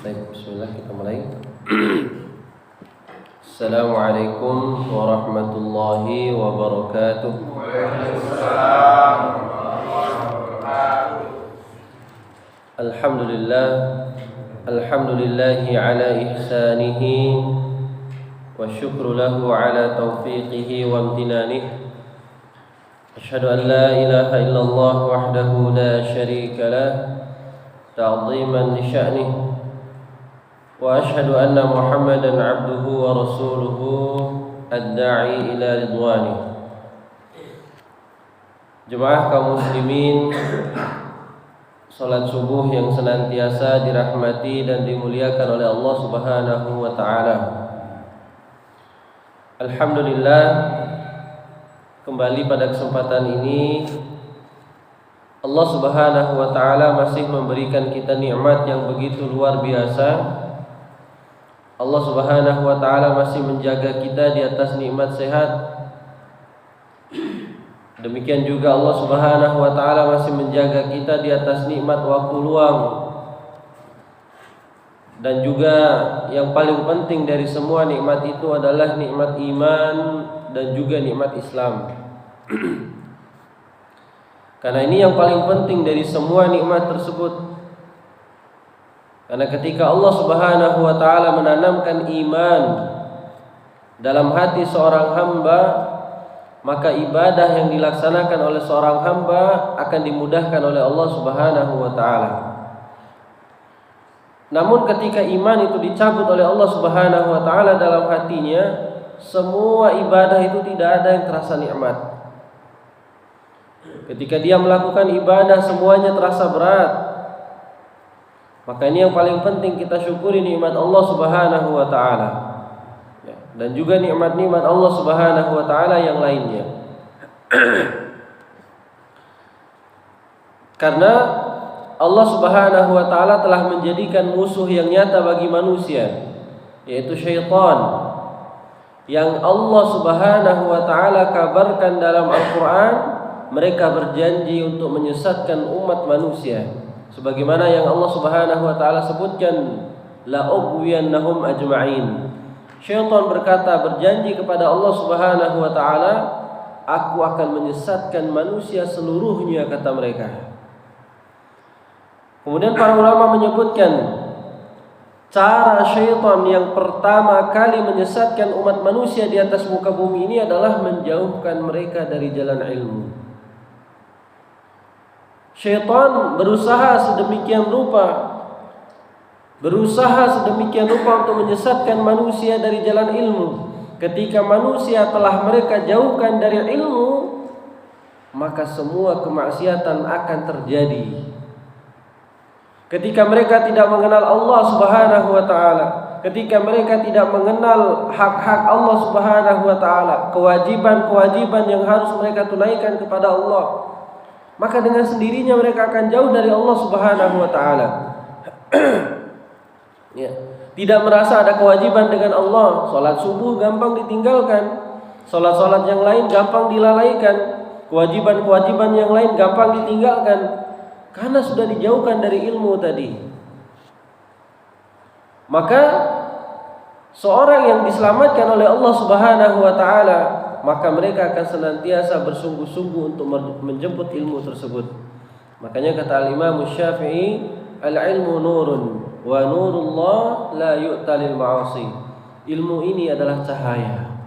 Baik, bismillah kita mulai. Assalamualaikum warahmatullahi wabarakatuh. Waalaikumsalam warahmatullahi wabarakatuh. Alhamdulillah, alhamdulillahi ala ihsanihi wa syukru lahu ala taufiqihi wa amtinanih. Asyhadu an la ilaha illallah wahdahu la syarika lah ta'ziman li sya'nih. Wa ashhadu anna Muhammadan abduhu wa rasuluhu ad-da'i ila ridwanih. Jemaah kaum muslimin, salat subuh yang senantiasa dirahmati dan dimuliakan oleh Allah Subhanahu wa taala. Alhamdulillah, kembali pada kesempatan ini Allah Subhanahu wa taala masih memberikan kita nikmat yang begitu luar biasa. Allah Subhanahu wa taala masih menjaga kita di atas nikmat sehat. Demikian juga Allah Subhanahu wa taala masih menjaga kita di atas nikmat waktu luang. Dan juga yang paling penting dari semua nikmat itu adalah nikmat iman dan juga nikmat Islam. Karena ini yang paling penting dari semua nikmat tersebut. Karena ketika Allah Subhanahu wa taala menanamkan iman dalam hati seorang hamba, maka ibadah yang dilaksanakan oleh seorang hamba akan dimudahkan oleh Allah Subhanahu wa taala. Namun ketika iman itu dicabut oleh Allah Subhanahu wa taala dalam hatinya, semua ibadah itu tidak ada yang terasa nikmat. Ketika dia melakukan ibadah, semuanya terasa berat. Maka ini yang paling penting, kita syukuri nikmat Allah Subhanahu wa taala. Dan juga nikmat-nikmat Allah Subhanahu wa taala yang lainnya. Karena Allah Subhanahu wa taala telah menjadikan musuh yang nyata bagi manusia, yaitu syaitan. Yang Allah Subhanahu wa taala kabarkan dalam Al-Qur'an, mereka berjanji untuk menyesatkan umat manusia. Sebagaimana yang Allah Subhanahu wa taala sebutkan, la ughwiyannahum ajma'in. Syaitan berkata, berjanji kepada Allah Subhanahu wa taala, aku akan menyesatkan manusia seluruhnya, kata mereka. Kemudian para ulama menyebutkan cara syaitan yang pertama kali menyesatkan umat manusia di atas muka bumi ini adalah menjauhkan mereka dari jalan ilmu. Syaitan berusaha sedemikian rupa untuk menyesatkan manusia dari jalan ilmu. Ketika manusia telah mereka jauhkan dari ilmu, maka semua kemaksiatan akan terjadi. Ketika mereka tidak mengenal Allah Subhanahu wa taala, ketika mereka tidak mengenal hak-hak Allah Subhanahu wa taala, kewajiban-kewajiban yang harus mereka tunaikan kepada Allah, maka dengan sendirinya mereka akan jauh dari Allah Subhanahu wa taala. Ya, tidak merasa ada kewajiban dengan Allah. Salat subuh gampang ditinggalkan, salat-salat yang lain gampang dilalaikan, kewajiban-kewajiban yang lain gampang ditinggalkan karena sudah dijauhkan dari ilmu tadi. Maka seorang yang diselamatkan oleh Allah Subhanahu wa taala, maka mereka akan senantiasa bersungguh-sungguh untuk menjemput ilmu tersebut. Makanya kata Al-Imam Syafi'i, al-ilmu nurun wa nurullah la yu'ta lil ma'asi. Ilmu ini adalah cahaya,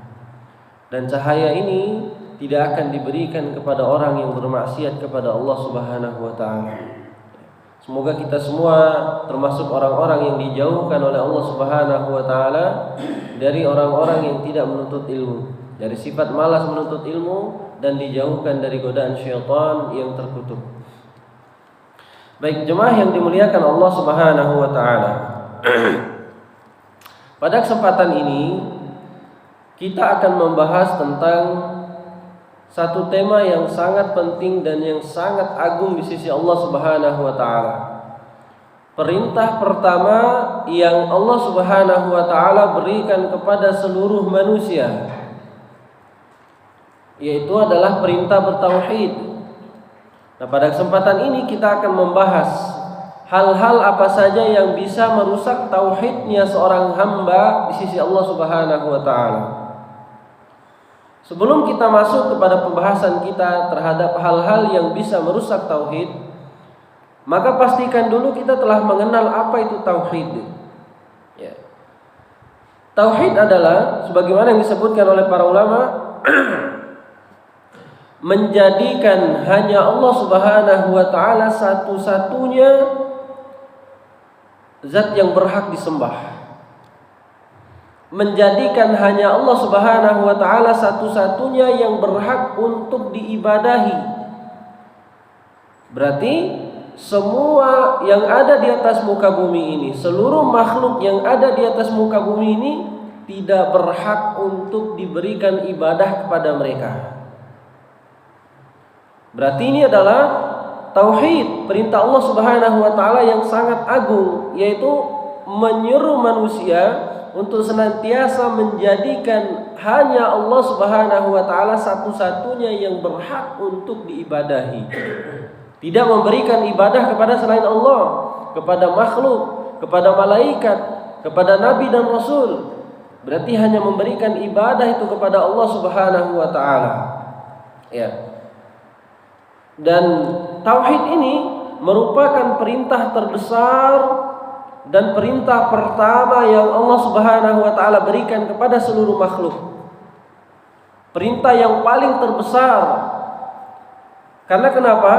dan cahaya ini tidak akan diberikan kepada orang yang bermaksiat kepada Allah Subhanahu wa taala. Semoga kita semua termasuk orang-orang yang dijauhkan oleh Allah Subhanahu wa taala dari orang-orang yang tidak menuntut ilmu, dari sifat malas menuntut ilmu, dan dijauhkan dari godaan syaitan yang terkutuk. Baik jemaah yang dimuliakan Allah Subhanahu wa taala. Pada kesempatan ini kita akan membahas tentang satu tema yang sangat penting dan yang sangat agung di sisi Allah Subhanahu wa taala. Perintah pertama yang Allah Subhanahu wa taala berikan kepada seluruh manusia, yaitu adalah perintah bertauhid. Nah, pada kesempatan ini kita akan membahas hal-hal apa saja yang bisa merusak tauhidnya seorang hamba di sisi Allah Subhanahu wa taala. Sebelum kita masuk kepada pembahasan kita terhadap hal-hal yang bisa merusak tauhid, maka pastikan dulu kita telah mengenal apa itu tauhid. Ya. Tauhid adalah sebagaimana yang disebutkan oleh para ulama menjadikan hanya Allah Subhanahu wa taala satu-satunya zat yang berhak disembah. Menjadikan hanya Allah Subhanahu wa taala satu-satunya yang berhak untuk diibadahi. Berarti semua yang ada di atas muka bumi ini, seluruh makhluk yang ada di atas muka bumi ini tidak berhak untuk diberikan ibadah kepada mereka. Berarti ini adalah tauhid, perintah Allah Subhanahu wa taala yang sangat agung, yaitu menyeru manusia untuk senantiasa menjadikan hanya Allah Subhanahu wa taala satu-satunya yang berhak untuk diibadahi. Tidak memberikan ibadah kepada selain Allah, kepada makhluk, kepada malaikat, kepada nabi dan rasul. Berarti hanya memberikan ibadah itu kepada Allah Subhanahu wa taala. Ya. Dan tauhid ini merupakan perintah terbesar dan perintah pertama yang Allah Subhanahu wa taala berikan kepada seluruh makhluk. Perintah yang paling terbesar. Karena kenapa?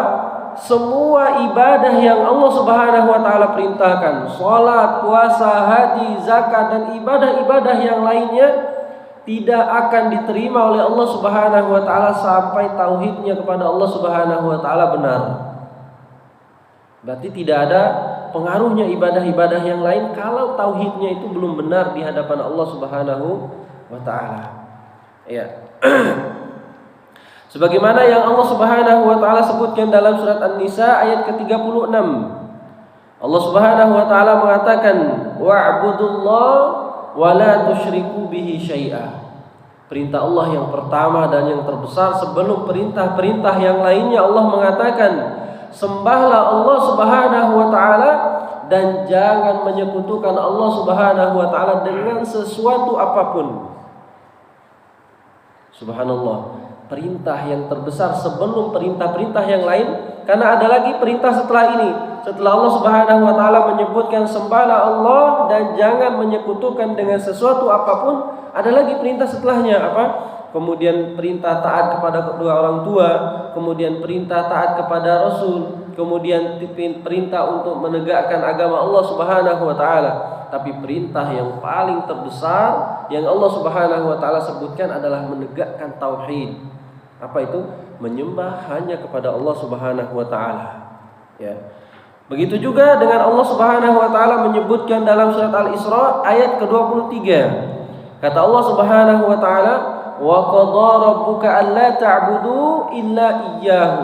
Semua ibadah yang Allah Subhanahu wa taala perintahkan, salat, puasa, haji, zakat dan ibadah-ibadah yang lainnya tidak akan diterima oleh Allah Subhanahu wa taala sampai tauhidnya kepada Allah Subhanahu wa taala benar. Berarti tidak ada pengaruhnya ibadah-ibadah yang lain kalau tauhidnya itu belum benar di hadapan Allah Subhanahu wa taala. Ya. Sebagaimana yang Allah Subhanahu wa taala sebutkan dalam surat An-Nisa ayat ke-36. Allah Subhanahu wa taala mengatakan, "Wa'budullaha wa la tusyriku bihi syai'a." Perintah Allah yang pertama dan yang terbesar sebelum perintah-perintah yang lainnya, Allah mengatakan, sembahlah Allah Subhanahu wa taala dan jangan menyekutukan Allah Subhanahu wa taala dengan sesuatu apapun. Subhanallah, perintah yang terbesar sebelum perintah-perintah yang lain, karena ada lagi perintah setelah ini. Setelah Allah Subhanahu wa taala menyebutkan sembahlah Allah dan jangan menyekutukan dengan sesuatu apapun, ada lagi perintah setelahnya apa? Kemudian perintah taat kepada kedua orang tua, kemudian perintah taat kepada Rasul, kemudian perintah untuk menegakkan agama Allah Subhanahu wa taala. Tapi perintah yang paling terbesar yang Allah Subhanahu wa taala sebutkan adalah menegakkan tauhid. Apa itu? Menyembah hanya kepada Allah Subhanahu wa taala. Ya. Begitu juga dengan Allah Subhanahu wa taala menyebutkan dalam surat Al-Isra ayat ke-23. Kata Allah Subhanahu wa taala, "Wa qadha rabbuka alla ta'budu illa iyyahu."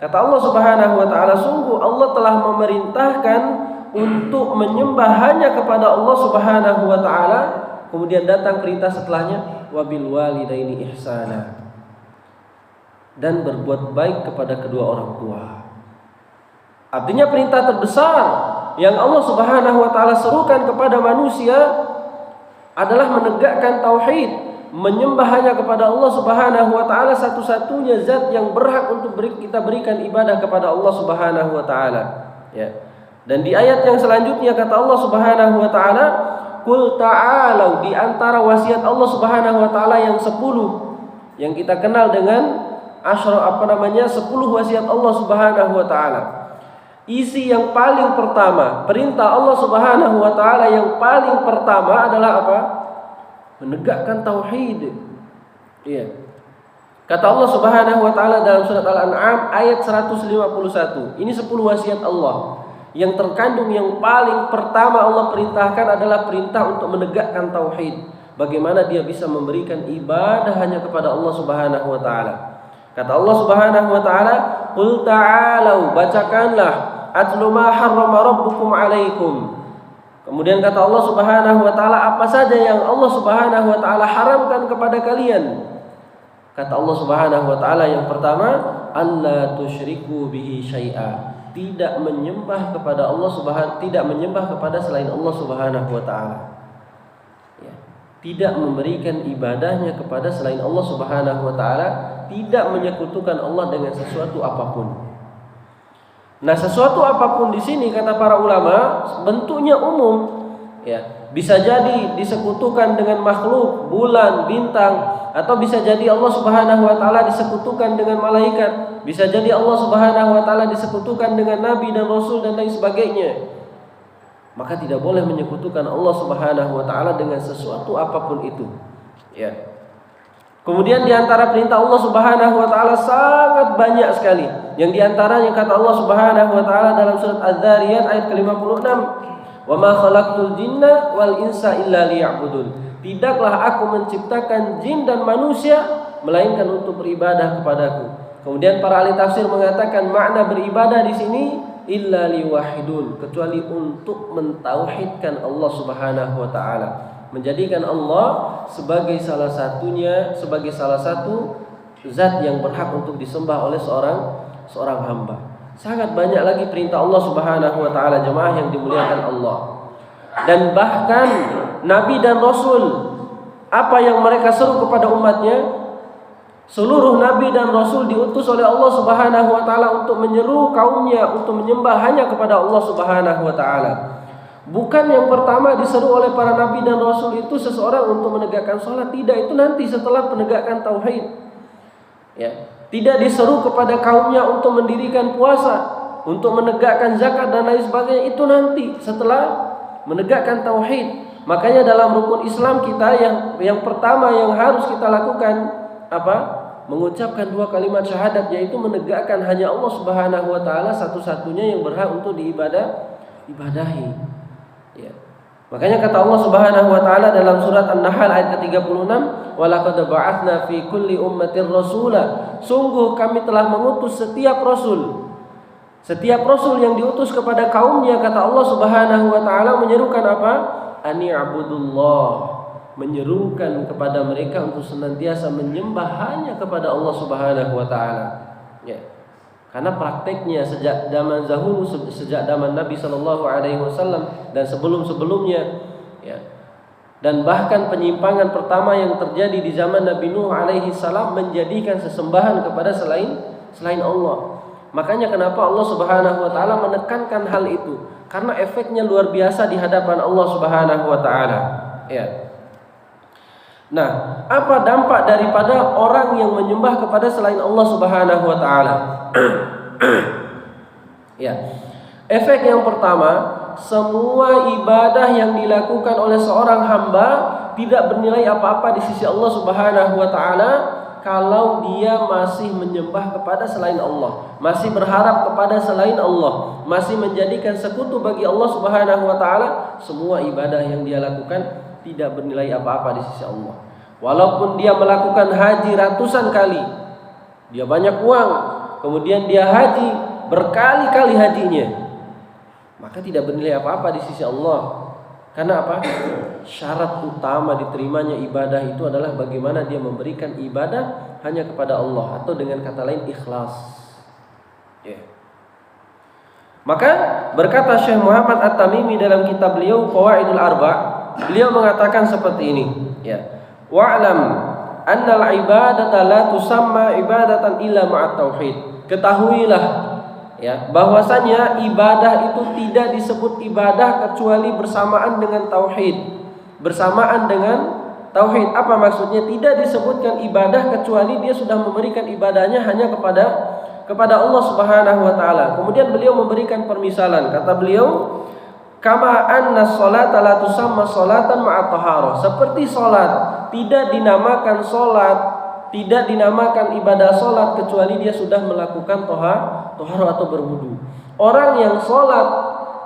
Kata Allah Subhanahu wa taala, sungguh Allah telah memerintahkan untuk menyembah hanya kepada Allah Subhanahu wa taala. Kemudian datang perintah setelahnya, "Wa bil walidaini ihsana." Dan berbuat baik kepada kedua orang tua. Artinya perintah terbesar yang Allah Subhanahu wa taala serukan kepada manusia adalah menegakkan tauhid, menyembah hanya kepada Allah Subhanahu wa taala satu-satunya zat yang berhak untuk kita berikan ibadah kepada Allah Subhanahu wa taala. Ya. Dan di ayat yang selanjutnya kata Allah Subhanahu wa taala, "Qul ta'alu," di antara wasiat Allah Subhanahu wa taala yang 10 yang kita kenal dengan 10 wasiat Allah Subhanahu wa taala. Isi yang paling pertama, perintah Allah Subhanahu wa taala yang paling pertama adalah apa? Menegakkan tauhid. Iya. Kata Allah Subhanahu wa taala dalam surat Al-An'am ayat 151. Ini 10 wasiat Allah. Yang terkandung yang paling pertama Allah perintahkan adalah perintah untuk menegakkan tauhid. Bagaimana dia bisa memberikan ibadah hanya kepada Allah Subhanahu wa taala. Kata Allah Subhanahu wa taala, "Qul ta'alu," bacakanlah, "atlu ma harrama rabbukum 'alaikum." Kemudian kata Allah Subhanahu wa taala, apa saja yang Allah Subhanahu wa taala haramkan kepada kalian. Kata Allah Subhanahu wa taala yang pertama, "alla tusyriku bihi syai'a." tidak menyembah kepada tidak menyembah kepada selain Allah Subhanahu wa taala. Ya. Tidak memberikan ibadahnya kepada selain Allah Subhanahu wa taala, tidak menyekutukan Allah dengan sesuatu apapun. Nah, sesuatu apapun di sini kata para ulama bentuknya umum. Ya, bisa jadi disekutukan dengan makhluk, bulan, bintang, atau bisa jadi Allah Subhanahu wa taala disekutukan dengan malaikat, bisa jadi Allah Subhanahu wa taala disekutukan dengan nabi dan rasul dan lain sebagainya. Maka tidak boleh menyekutukan Allah Subhanahu wa taala dengan sesuatu apapun itu. Ya. Kemudian di antara perintah Allah Subhanahu wa taala sangat banyak sekali. Yang di antaranya kata Allah Subhanahu wa taala dalam surat Az-Zariyat ayat ke-56, "Wa ma khalaqtul jinna wal insa illa liya'budun." Tidaklah aku menciptakan jin dan manusia melainkan untuk beribadah kepadaku. Kemudian para ahli tafsir mengatakan makna beribadah di sini illa liwahidun, kecuali untuk mentauhidkan Allah Subhanahu wa taala, menjadikan Allah sebagai salah satu zat yang berhak untuk disembah oleh seorang hamba. Sangat banyak lagi perintah Allah Subhanahu wa taala jemaah yang dimuliakan Allah. Dan bahkan nabi dan rasul, apa yang mereka seru kepada umatnya, seluruh nabi dan rasul diutus oleh Allah Subhanahu wa taala untuk menyeru kaumnya untuk menyembah hanya kepada Allah Subhanahu wa taala. Bukan yang pertama diseru oleh para nabi dan rasul itu seseorang untuk menegakkan sholat, tidak, itu nanti setelah penegakan tauhid. Ya, tidak diseru kepada kaumnya untuk mendirikan puasa, untuk menegakkan zakat dan lain sebagainya, itu nanti setelah menegakkan tauhid. Makanya dalam rukun Islam kita yang pertama yang harus kita lakukan apa? Mengucapkan 2 kalimat syahadat, yaitu menegakkan hanya Allah Subhanahu wa taala satu-satunya yang berhak untuk ibadahi. Ya. Makanya kata Allah Subhanahu wa taala dalam surat An-Nahl ayat ke-36, "Wa laqad ba'atsna fi kulli ummatin rasula." Sungguh kami telah mengutus setiap rasul. Setiap rasul yang diutus kepada kaumnya, kata Allah Subhanahu wa taala, menyerukan apa? Ani'budullah, menyerukan kepada mereka untuk senantiasa menyembah hanya kepada Allah Subhanahu wa taala. Ya. Karena prakteknya sejak zaman dahulu, sejak zaman Nabi sallallahu alaihi wasallam dan sebelum-sebelumnya, ya. Dan bahkan penyimpangan pertama yang terjadi di zaman Nabi Nuh alaihi salam menjadikan sesembahan kepada selain Allah. Makanya kenapa Allah Subhanahu wa taala menekankan hal itu? Karena efeknya luar biasa di hadapan Allah Subhanahu wa taala. Ya. Nah, apa dampak daripada orang yang menyembah kepada selain Allah Subhanahu wa taala? Ya. Efek yang pertama, semua ibadah yang dilakukan oleh seorang hamba tidak bernilai apa-apa di sisi Allah Subhanahu wa taala kalau dia masih menyembah kepada selain Allah, masih berharap kepada selain Allah, masih menjadikan sekutu bagi Allah Subhanahu wa taala. Semua ibadah yang dia lakukan tidak bernilai apa-apa di sisi Allah. Walaupun dia melakukan haji ratusan kali, dia banyak uang, kemudian dia haji berkali-kali hajinya, maka tidak bernilai apa-apa di sisi Allah. Karena apa? Syarat utama diterimanya ibadah itu adalah bagaimana dia memberikan ibadah hanya kepada Allah, atau dengan kata lain ikhlas. Yeah. Maka berkata Syekh Muhammad At-Tamimi dalam kitab beliau Qawaidul Arba', beliau mengatakan seperti ini, ya. Wa'lam annal ibadata la tusamma ibadatan illa ma'at tauhid. Ketahuilah, ya, bahwasanya ibadah itu tidak disebut ibadah kecuali bersamaan dengan tauhid. Bersamaan dengan tauhid. Apa maksudnya? Tidak disebutkan ibadah kecuali dia sudah memberikan ibadahnya hanya kepada Allah Subhanahu wa taala. Kemudian beliau memberikan permisalan. Kata beliau, kama anna sholata la tusamma sholatan ma'a taharah. Seperti salat tidak dinamakan salat, tidak dinamakan ibadah salat kecuali dia sudah melakukan taharah atau berwudu. Orang yang salat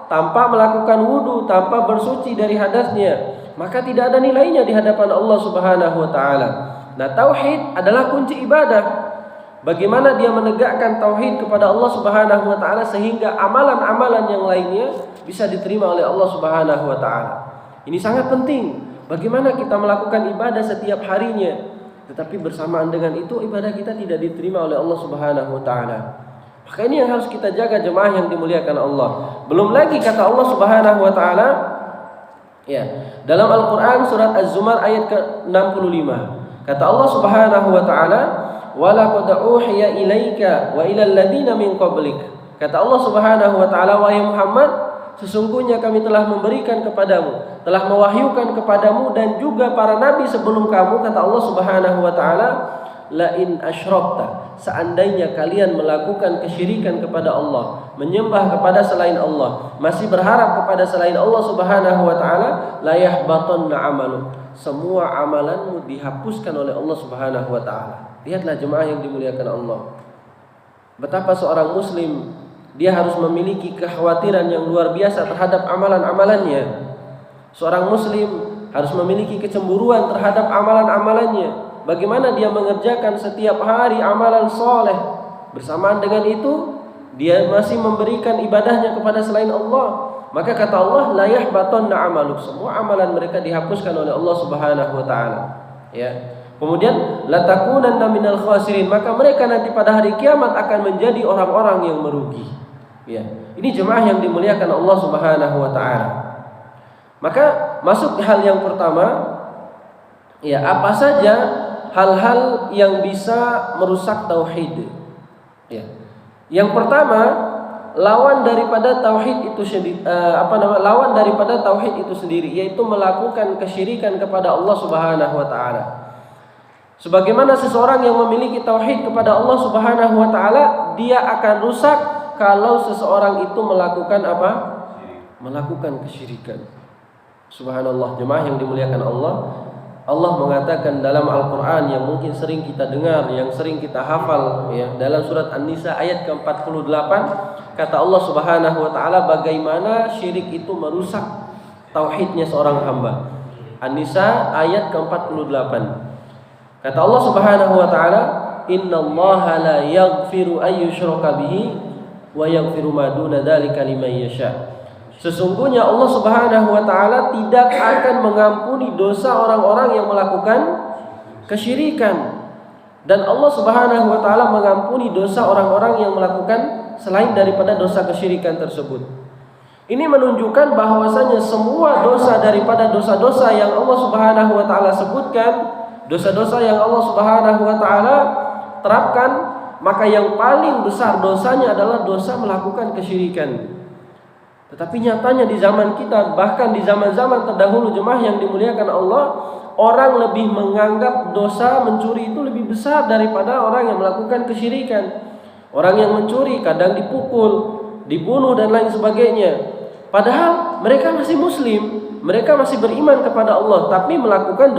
tanpa melakukan wudu, tanpa bersuci dari hadasnya, maka tidak ada nilainya di hadapan Allah Subhanahu wa taala. Nah, tauhid adalah kunci ibadah. Bagaimana dia menegakkan tauhid kepada Allah Subhanahu wa taala sehingga amalan-amalan yang lainnya bisa diterima oleh Allah Subhanahu wa taala. Ini sangat penting. Bagaimana kita melakukan ibadah setiap harinya, tetapi bersamaan dengan itu ibadah kita tidak diterima oleh Allah Subhanahu wa taala. Maka ini yang harus kita jaga jemaah yang dimuliakan Allah. Belum lagi kata Allah Subhanahu wa taala ya, dalam Al-Qur'an surat Az-Zumar ayat ke-65. Kata Allah Subhanahu wa taala, "Wa laqad uhiya ilaika wa ilal ladzina min qablik." Kata Allah Subhanahu wa taala, wahai Muhammad, sesungguhnya kami telah memberikan kepadamu, telah mewahyukan kepadamu dan juga para nabi sebelum kamu, kata Allah Subhanahu wa taala, la in asyrakta, seandainya kalian melakukan kesyirikan kepada Allah, menyembah kepada selain Allah, masih berharap kepada selain Allah Subhanahu wa taala, la yahbatanna amaluk, semua amalanmu dihapuskan oleh Allah Subhanahu wa taala. Lihatlah jemaah yang dimuliakan Allah, betapa seorang muslim dia harus memiliki kekhawatiran yang luar biasa terhadap amalan-amalannya. Seorang muslim harus memiliki kecemburuan terhadap amalan-amalannya. Bagaimana dia mengerjakan setiap hari amalan soleh, bersamaan dengan itu dia masih memberikan ibadahnya kepada selain Allah. Maka kata Allah, la yahbatanna amaluk, semua amalan mereka dihapuskan oleh Allah Subhanahu wa taala. Ya. Kemudian la takunanna minal khasirin, maka mereka nanti pada hari kiamat akan menjadi orang-orang yang merugi. Ya. Ini jemaah yang dimuliakan Allah Subhanahu wa taala. Maka masuk hal yang pertama, ya, apa saja hal-hal yang bisa merusak tauhid. Ya. Yang pertama, lawan daripada tauhid itu sendiri, lawan daripada tauhid itu sendiri, yaitu melakukan kesyirikan kepada Allah Subhanahu wa taala. Sebagaimana seseorang yang memiliki tauhid kepada Allah Subhanahu wa taala, dia akan rusak kalau seseorang itu melakukan apa? Melakukan kesyirikan. Subhanallah, jemaah yang dimuliakan Allah. Allah mengatakan dalam Al-Qur'an yang mungkin sering kita dengar, yang sering kita hafal, ya, dalam surat An-Nisa ayat ke-48, kata Allah Subhanahu wa taala bagaimana syirik itu merusak tauhidnya seorang hamba. An-Nisa ayat ke-48. Kata Allah Subhanahu wa taala, "Innallaha la yaghfiru ay yushraka bihi wa yaghfiru ma duna dzalika liman yasha." Sesungguhnya Allah Subhanahu wa taala tidak akan mengampuni dosa orang-orang yang melakukan kesyirikan, dan Allah Subhanahu wa taala mengampuni dosa orang-orang yang melakukan selain daripada dosa kesyirikan tersebut. Ini menunjukkan bahwasanya semua dosa daripada dosa-dosa yang Allah Subhanahu wa taala sebutkan, dosa-dosa yang Allah Subhanahu wa taala terapkan, maka yang paling besar dosanya adalah dosa melakukan kesyirikan. Tetapi nyatanya di zaman kita, bahkan di zaman-zaman terdahulu jemaah yang dimuliakan Allah, orang lebih menganggap dosa mencuri itu lebih besar daripada orang yang melakukan kesyirikan. Orang yang mencuri kadang dipukul, dibunuh dan lain sebagainya. Padahal mereka masih muslim, mereka masih beriman kepada Allah, tapi melakukan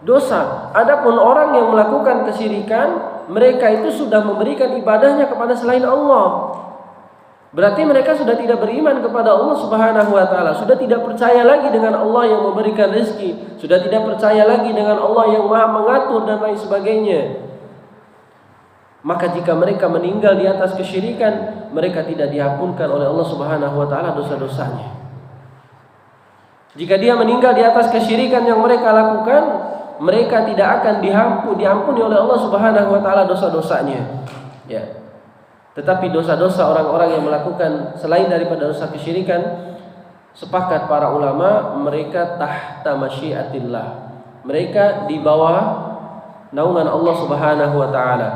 dosa. Adapun orang yang melakukan kesyirikan, mereka itu sudah memberikan ibadahnya kepada selain Allah. Berarti mereka sudah tidak beriman kepada Allah Subhanahu wa taala, sudah tidak percaya lagi dengan Allah yang memberikan rezeki, sudah tidak percaya lagi dengan Allah yang Maha mengatur dan lain sebagainya. Maka jika mereka meninggal di atas kesyirikan, mereka tidak diampunkan oleh Allah Subhanahu wa taala dosa-dosanya. Jika dia meninggal di atas kesyirikan yang mereka lakukan, mereka tidak akan diampuni oleh Allah Subhanahu wa taala dosa-dosanya. Ya. Tetapi dosa-dosa orang-orang yang melakukan selain daripada dosa kesyirikan, sepakat para ulama, mereka tahta masyiatillah. Mereka di bawah naungan Allah Subhanahu wa taala.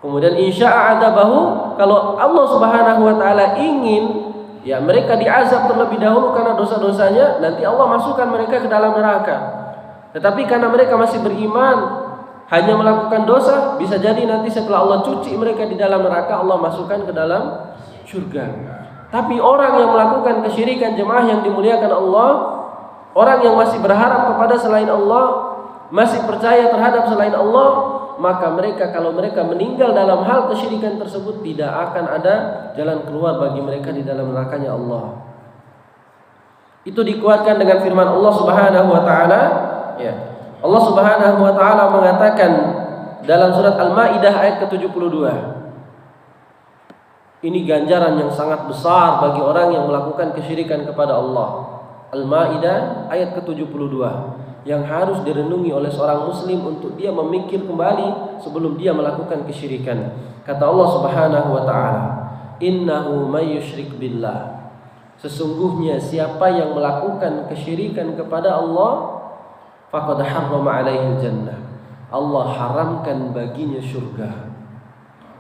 Kemudian insya'a adabahu, kalau Allah Subhanahu wa taala ingin, ya, mereka diazab terlebih dahulu karena dosa-dosanya, nanti Allah masukkan mereka ke dalam neraka. Tetapi karena mereka masih beriman, hanya melakukan dosa, bisa jadi nanti setelah Allah cuci mereka di dalam neraka, Allah masukkan ke dalam surga. Tapi orang yang melakukan kesyirikan jemaah yang dimuliakan Allah, orang yang masih berharap kepada selain Allah, masih percaya terhadap selain Allah, maka mereka kalau mereka meninggal dalam hal kesyirikan tersebut, tidak akan ada jalan keluar bagi mereka di dalam nerakanya Allah. Itu dikuatkan dengan firman Allah Subhanahu wa taala, ya. Allah Subhanahu wa taala mengatakan dalam surat Al-Maidah ayat ke-72. Ini ganjaran yang sangat besar bagi orang yang melakukan kesyirikan kepada Allah. Al-Maidah ayat ke-72. yang harus direnungi oleh seorang muslim untuk dia memikir kembali sebelum dia melakukan kesyirikan. Kata Allah Subhanahu wa taala, "Innahu may yusyrik billah." Sesungguhnya siapa yang melakukan kesyirikan kepada Allah, faqad harrama alaihi jannah. Allah haramkan baginya surga.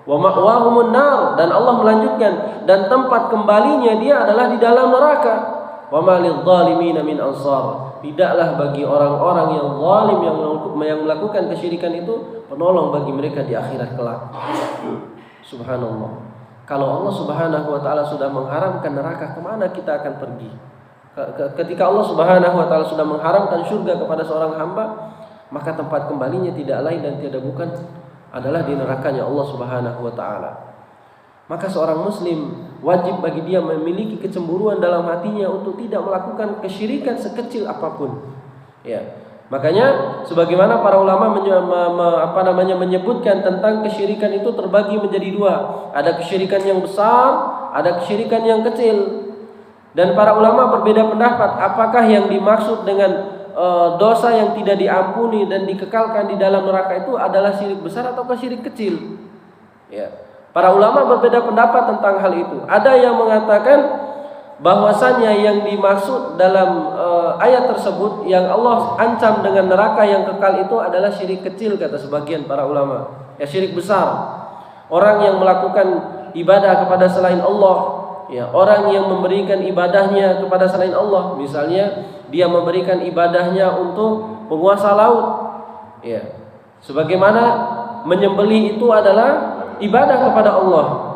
Wa ma'wahumun nar, dan Allah melanjutkan, dan tempat kembalinya dia adalah di dalam neraka. Wa ma lidh-dhalimin min ansar. Tidaklah bagi orang-orang yang zalim yang melakukan kesyirikan itu penolong bagi mereka di akhirat kelak. Subhanallah. Kalau Allah Subhanahu wa taala sudah mengharamkan neraka, kemana kita akan pergi? Ketika Allah Subhanahu wa taala sudah mengharamkan surga kepada seorang hamba, maka tempat kembalinya tidak lain dan tiada bukan adalah di nerakanya Allah Subhanahu wa taala. Maka seorang muslim wajib bagi dia memiliki kecemburuan dalam hatinya untuk tidak melakukan kesyirikan sekecil apapun. Ya. Makanya sebagaimana para ulama menyebutkan tentang kesyirikan itu terbagi menjadi dua. Ada kesyirikan yang besar, ada kesyirikan yang kecil. Dan para ulama berbeda pendapat apakah yang dimaksud dengan dosa yang tidak diampuni dan dikekalkan di dalam neraka itu adalah syirik besar atau syirik kecil. Ya. Para ulama berbeda pendapat tentang hal itu. Ada yang mengatakan bahwasanya yang dimaksud dalam ayat tersebut yang Allah ancam dengan neraka yang kekal itu adalah syirik kecil, kata sebagian para ulama. Ya, syirik besar. Orang yang melakukan ibadah kepada selain Allah, ya, orang yang memberikan ibadahnya kepada selain Allah, misalnya dia memberikan ibadahnya untuk penguasa laut, ya, sebagaimana menyembelih itu adalah ibadah kepada Allah.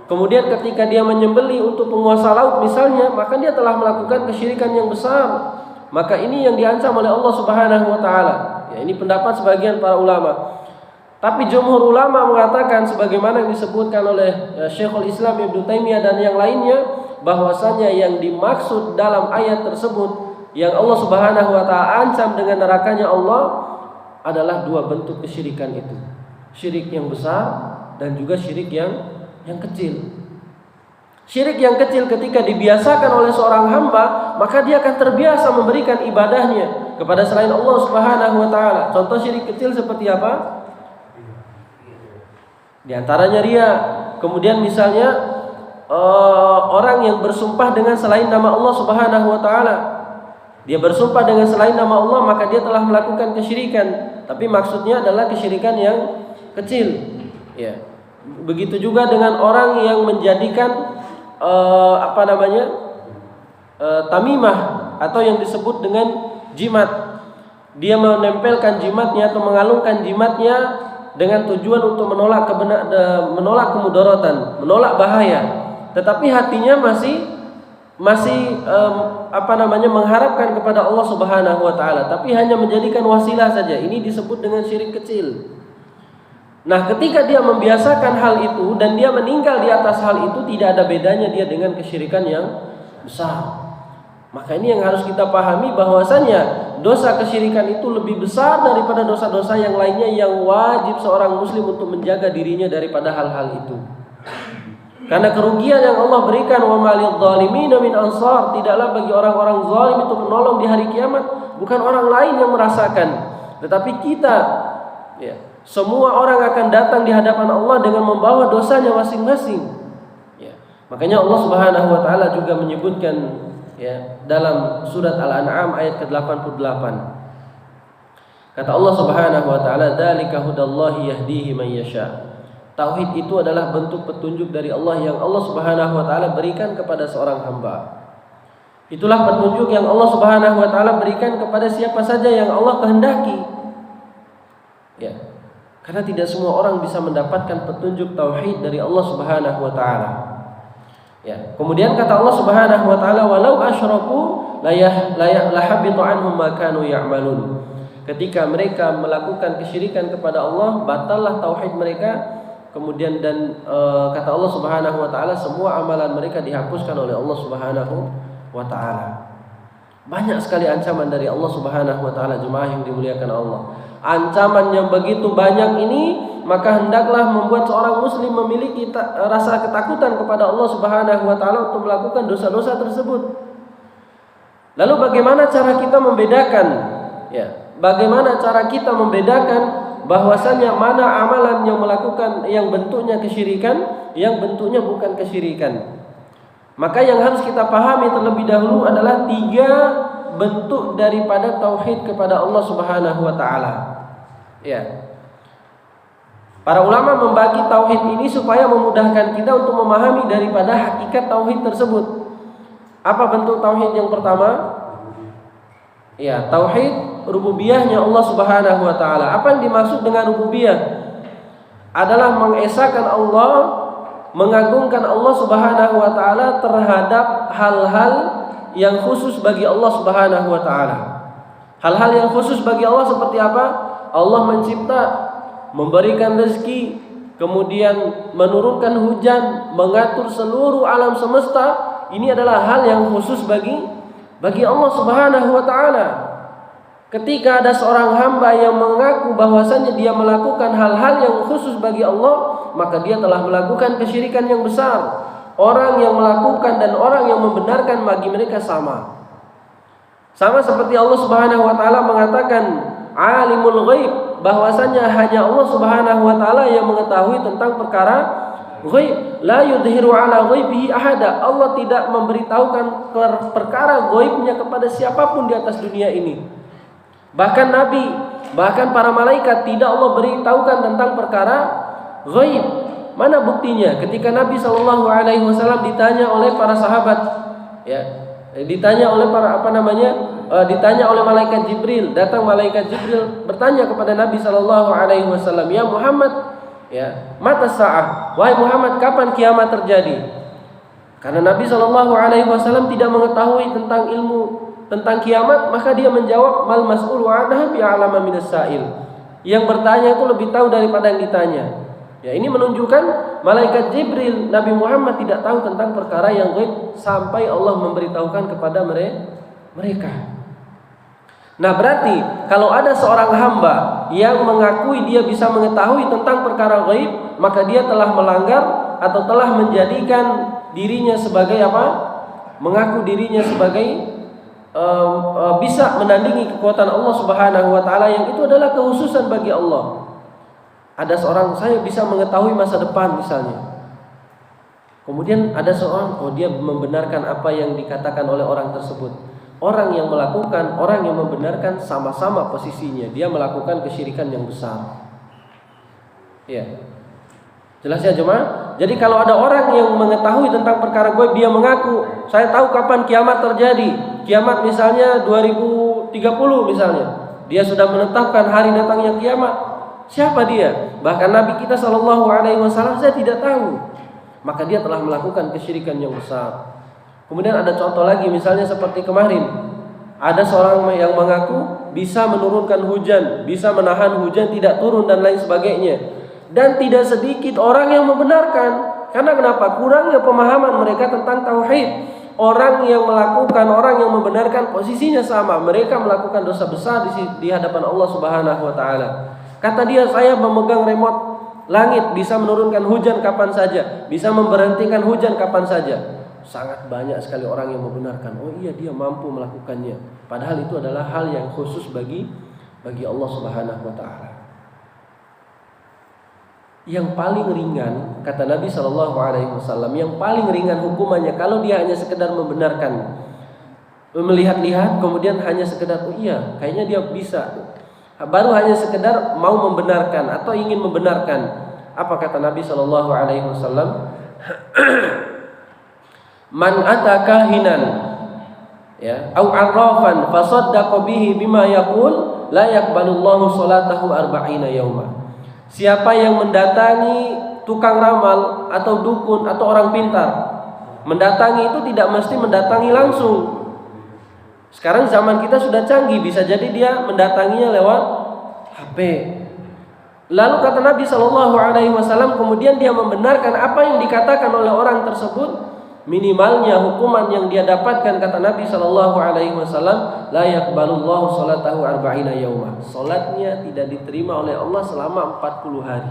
Kemudian ketika dia menyembelih untuk penguasa laut misalnya, maka dia telah melakukan kesyirikan yang besar. Maka ini yang diancam oleh Allah Subhanahu wa taala. Ya, ini pendapat sebagian para ulama. Tapi jumhur ulama mengatakan sebagaimana yang disebutkan oleh Syekhul Islam Ibnu Taimiyah dan yang lainnya, bahwasanya yang dimaksud dalam ayat tersebut yang Allah Subhanahu wa taala ancam dengan nerakanya Allah adalah dua bentuk kesyirikan itu. Syirik yang besar dan juga syirik yang kecil. Syirik yang kecil ketika dibiasakan oleh seorang hamba, maka dia akan terbiasa memberikan ibadahnya kepada selain Allah Subhanahu wa taala. Contoh syirik kecil seperti apa? Di antaranya riya. Kemudian misalnya orang yang bersumpah dengan selain nama Allah Subhanahu wa taala. Dia bersumpah dengan selain nama Allah, maka dia telah melakukan kesyirikan. Tapi maksudnya adalah kesyirikan yang kecil. Ya. Begitu juga dengan orang yang menjadikan tamimah atau yang disebut dengan jimat. Dia menempelkan jimatnya atau mengalungkan jimatnya dengan tujuan untuk menolak kemudaratan, menolak bahaya. Tetapi hatinya masih mengharapkan kepada Allah Subhanahu wa taala, tapi hanya menjadikan wasilah saja. Ini disebut dengan syirik kecil. Nah, ketika dia membiasakan hal itu dan dia meninggal di atas hal itu, tidak ada bedanya dia dengan kesyirikan yang besar. Maka ini yang harus kita pahami, bahwasanya dosa kesyirikan itu lebih besar daripada dosa-dosa yang lainnya yang wajib seorang muslim untuk menjaga dirinya daripada hal-hal itu. Karena kerugian yang Allah berikan, wa malidh dhalimin min ansar, tidaklah bagi orang-orang zalim itu menolong di hari kiamat, bukan orang lain yang merasakan, tetapi kita. Ya. Semua orang akan datang di hadapan Allah dengan membawa dosanya masing-masing. Ya. Makanya Allah Subhanahu wa taala juga menyebutkan, ya, dalam surat Al-An'am ayat ke-88. Kata Allah Subhanahu wa taala, "Dzalika hudallahi yahdihi man yasha." Tauhid itu adalah bentuk petunjuk dari Allah yang Allah Subhanahu wa taala berikan kepada seorang hamba. Itulah petunjuk yang Allah Subhanahu wa taala berikan kepada siapa saja yang Allah kehendaki. Ya. Karena tidak semua orang bisa mendapatkan petunjuk tauhid dari Allah Subhanahu wa taala. Ya, kemudian kata Allah Subhanahu wa taala, "Walau asyraku la habitu anhum ma kanu ya'malun." Ketika mereka melakukan kesyirikan kepada Allah, batallah tauhid mereka. Kemudian kata Allah Subhanahu wa taala, semua amalan mereka dihapuskan oleh Allah Subhanahu wa taala. Banyak sekali ancaman dari Allah Subhanahu wa taala, jemaah yang dimuliakan Allah. Ancaman yang begitu banyak ini, maka hendaklah membuat seorang muslim memiliki rasa ketakutan kepada Allah Subhanahu wa taala untuk melakukan dosa-dosa tersebut. Lalu bagaimana cara kita membedakan Ya, bagaimana cara kita membedakan bahwasannya mana amalan yang melakukan yang bentuknya kesyirikan, yang bentuknya bukan kesyirikan. Maka yang harus kita pahami terlebih dahulu adalah 3 bentuk daripada tauhid kepada Allah Subhanahu wa taala. Ya. Para ulama membagi tauhid ini supaya memudahkan kita untuk memahami daripada hakikat tauhid tersebut. Apa bentuk tauhid yang pertama? Ya, tauhid rububiyahnya Allah Subhanahu wa taala. Apa yang dimaksud dengan rububiyah? Adalah mengesahkan Allah, mengagungkan Allah Subhanahu wa taala terhadap hal-hal yang khusus bagi Allah Subhanahu wa taala. Hal-hal yang khusus bagi Allah seperti apa? Allah mencipta, memberikan rezeki, kemudian menurunkan hujan, mengatur seluruh alam semesta. Ini adalah hal yang khusus bagi Allah Subhanahu wa taala. Ketika ada seorang hamba yang mengaku bahwasanya dia melakukan hal-hal yang khusus bagi Allah, maka dia telah melakukan kesyirikan yang besar. Orang yang melakukan dan orang yang membenarkan bagi mereka sama. Sama seperti Allah Subhanahu wa taala mengatakan alimul ghaib, bahwasanya hanya Allah Subhanahu wa taala yang mengetahui tentang perkara ghaib. La yudhiru ala ghaibihi ahada. Allah tidak memberitahukan perkara ghaibnya kepada siapapun di atas dunia ini. Bahkan nabi, bahkan para malaikat tidak Allah beritahukan tentang perkara ghaib. Mana buktinya? Ketika Nabi SAW ditanya oleh para sahabat, ya, ditanya oleh ditanya oleh malaikat Jibril. Datang malaikat Jibril bertanya kepada Nabi SAW, ya Muhammad, ya, mata sa'ah, wahai Muhammad, kapan kiamat terjadi? Karena Nabi SAW tidak mengetahui tentang ilmu tentang kiamat, maka dia menjawab, mal mas'ulu anha bi'alama minas sa'il. Yang bertanya itu lebih tahu daripada yang ditanya. Ya, ini menunjukkan malaikat Jibril, Nabi Muhammad tidak tahu tentang perkara yang gaib sampai Allah memberitahukan kepada mereka. Nah, berarti kalau ada seorang hamba yang mengakui dia bisa mengetahui tentang perkara gaib, maka dia telah melanggar atau telah menjadikan dirinya sebagai apa? Mengaku dirinya sebagai bisa menandingi kekuatan Allah Subhanahu wa taala, yang itu adalah kekhususan bagi Allah. Ada seorang, saya bisa mengetahui masa depan misalnya. Kemudian ada seorang, dia membenarkan apa yang dikatakan oleh orang tersebut. Orang yang melakukan, orang yang membenarkan sama-sama posisinya. Dia melakukan kesyirikan yang besar. Ya. Jelas ya jemaah? Jadi kalau ada orang yang mengetahui tentang perkara gaib, dia mengaku, saya tahu kapan kiamat terjadi. Kiamat misalnya 2030 misalnya. Dia sudah menetapkan hari datangnya kiamat. Siapa dia? Bahkan Nabi kita SAW, saya tidak tahu. Maka dia telah melakukan kesyirikan yang besar. Kemudian ada contoh lagi, misalnya seperti kemarin, ada seorang yang mengaku bisa menurunkan hujan, bisa menahan hujan tidak turun dan lain sebagainya. Dan tidak sedikit orang yang membenarkan. Karena kenapa? Kurangnya pemahaman mereka tentang tauhid. Orang yang melakukan, orang yang membenarkan posisinya sama. Mereka melakukan dosa besar di hadapan Allah Subhanahu wa taala. Kata dia, saya memegang remote langit, bisa menurunkan hujan kapan saja, bisa memberhentikan hujan kapan saja. Sangat banyak sekali orang yang membenarkan, oh iya dia mampu melakukannya. Padahal itu adalah hal yang khusus bagi Allah Subhanahu wa taala. Yang paling ringan, kata Nabi SAW, yang paling ringan hukumannya kalau dia hanya sekedar membenarkan, melihat-lihat, kemudian hanya sekedar, oh iya kayaknya dia bisa, baru hanya sekedar mau membenarkan atau ingin membenarkan. Apa kata Nabi SAW? Man ataka hinan, ya, au arrafan fasaddaqa bihi bima yaqul la yaqbalullahu salatahu 40 yauma. Siapa yang mendatangi tukang ramal atau dukun atau orang pintar, mendatangi itu tidak mesti mendatangi langsung. Sekarang zaman kita sudah canggih, bisa jadi dia mendatanginya lewat HP. Lalu kata Nabi SAW, kemudian dia membenarkan apa yang dikatakan oleh orang tersebut. Minimalnya hukuman yang dia dapatkan, kata Nabi SAW, la yaqbalullahu salatahu 40 yauma. Salatnya tidak diterima oleh Allah selama 40 hari.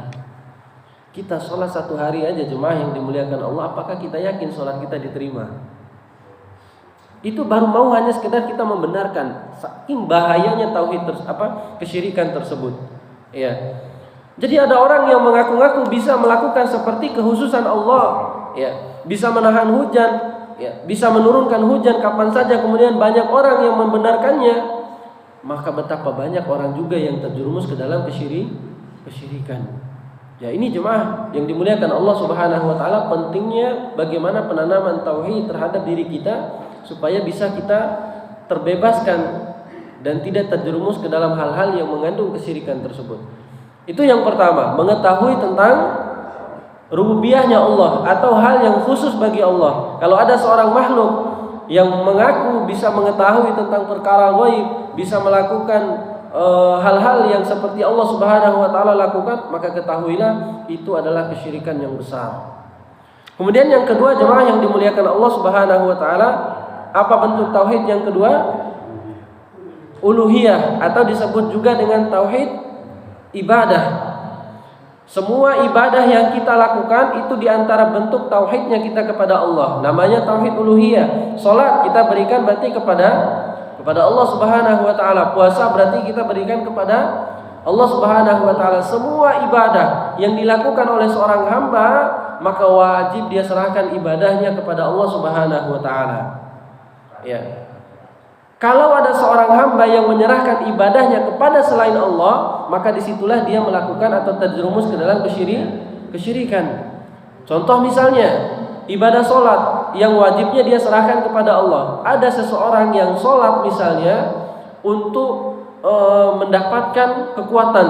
Kita sholat 1 hari aja jemaah yang dimuliakan Allah, apakah kita yakin sholat kita diterima? Itu baru mau hanya sekedar kita membenarkan. Saking bahayanya tauhid kesyirikan tersebut. Ya. Jadi ada orang yang mengaku-ngaku bisa melakukan seperti kehususan Allah, ya, bisa menahan hujan, ya, bisa menurunkan hujan kapan saja, kemudian banyak orang yang membenarkannya, maka betapa banyak orang juga yang terjerumus ke dalam kesyirikan. Ya, ini jemaah yang dimuliakan Allah Subhanahu wa taala, pentingnya bagaimana penanaman tauhid terhadap diri kita supaya bisa kita terbebaskan dan tidak terjerumus ke dalam hal-hal yang mengandung kesyirikan tersebut. Itu yang pertama, mengetahui tentang rububiyahnya Allah atau hal yang khusus bagi Allah. Kalau ada seorang makhluk yang mengaku bisa mengetahui tentang perkara ghaib, bisa melakukan hal-hal yang seperti Allah Subhanahu wa taala lakukan, maka ketahuilah itu adalah kesyirikan yang besar. Kemudian yang kedua, jemaah yang dimuliakan Allah Subhanahu wa taala, apa bentuk tauhid yang kedua? Uluhiyah, atau disebut juga dengan tauhid ibadah. Semua ibadah yang kita lakukan itu diantara bentuk tauhidnya kita kepada Allah, namanya tauhid uluhiyah. Salat kita berikan berarti kepada Allah Subhanahu wa taala. Puasa berarti kita berikan kepada Allah Subhanahu wa taala. Semua ibadah yang dilakukan oleh seorang hamba, maka wajib dia serahkan ibadahnya kepada Allah Subhanahu wa taala. Ya. Kalau ada seorang hamba yang menyerahkan ibadahnya kepada selain Allah, maka disitulah dia melakukan atau terjerumus ke dalam kesyirikan. Contoh misalnya ibadah sholat yang wajibnya dia serahkan kepada Allah. Ada seseorang yang sholat misalnya untuk mendapatkan kekuatan,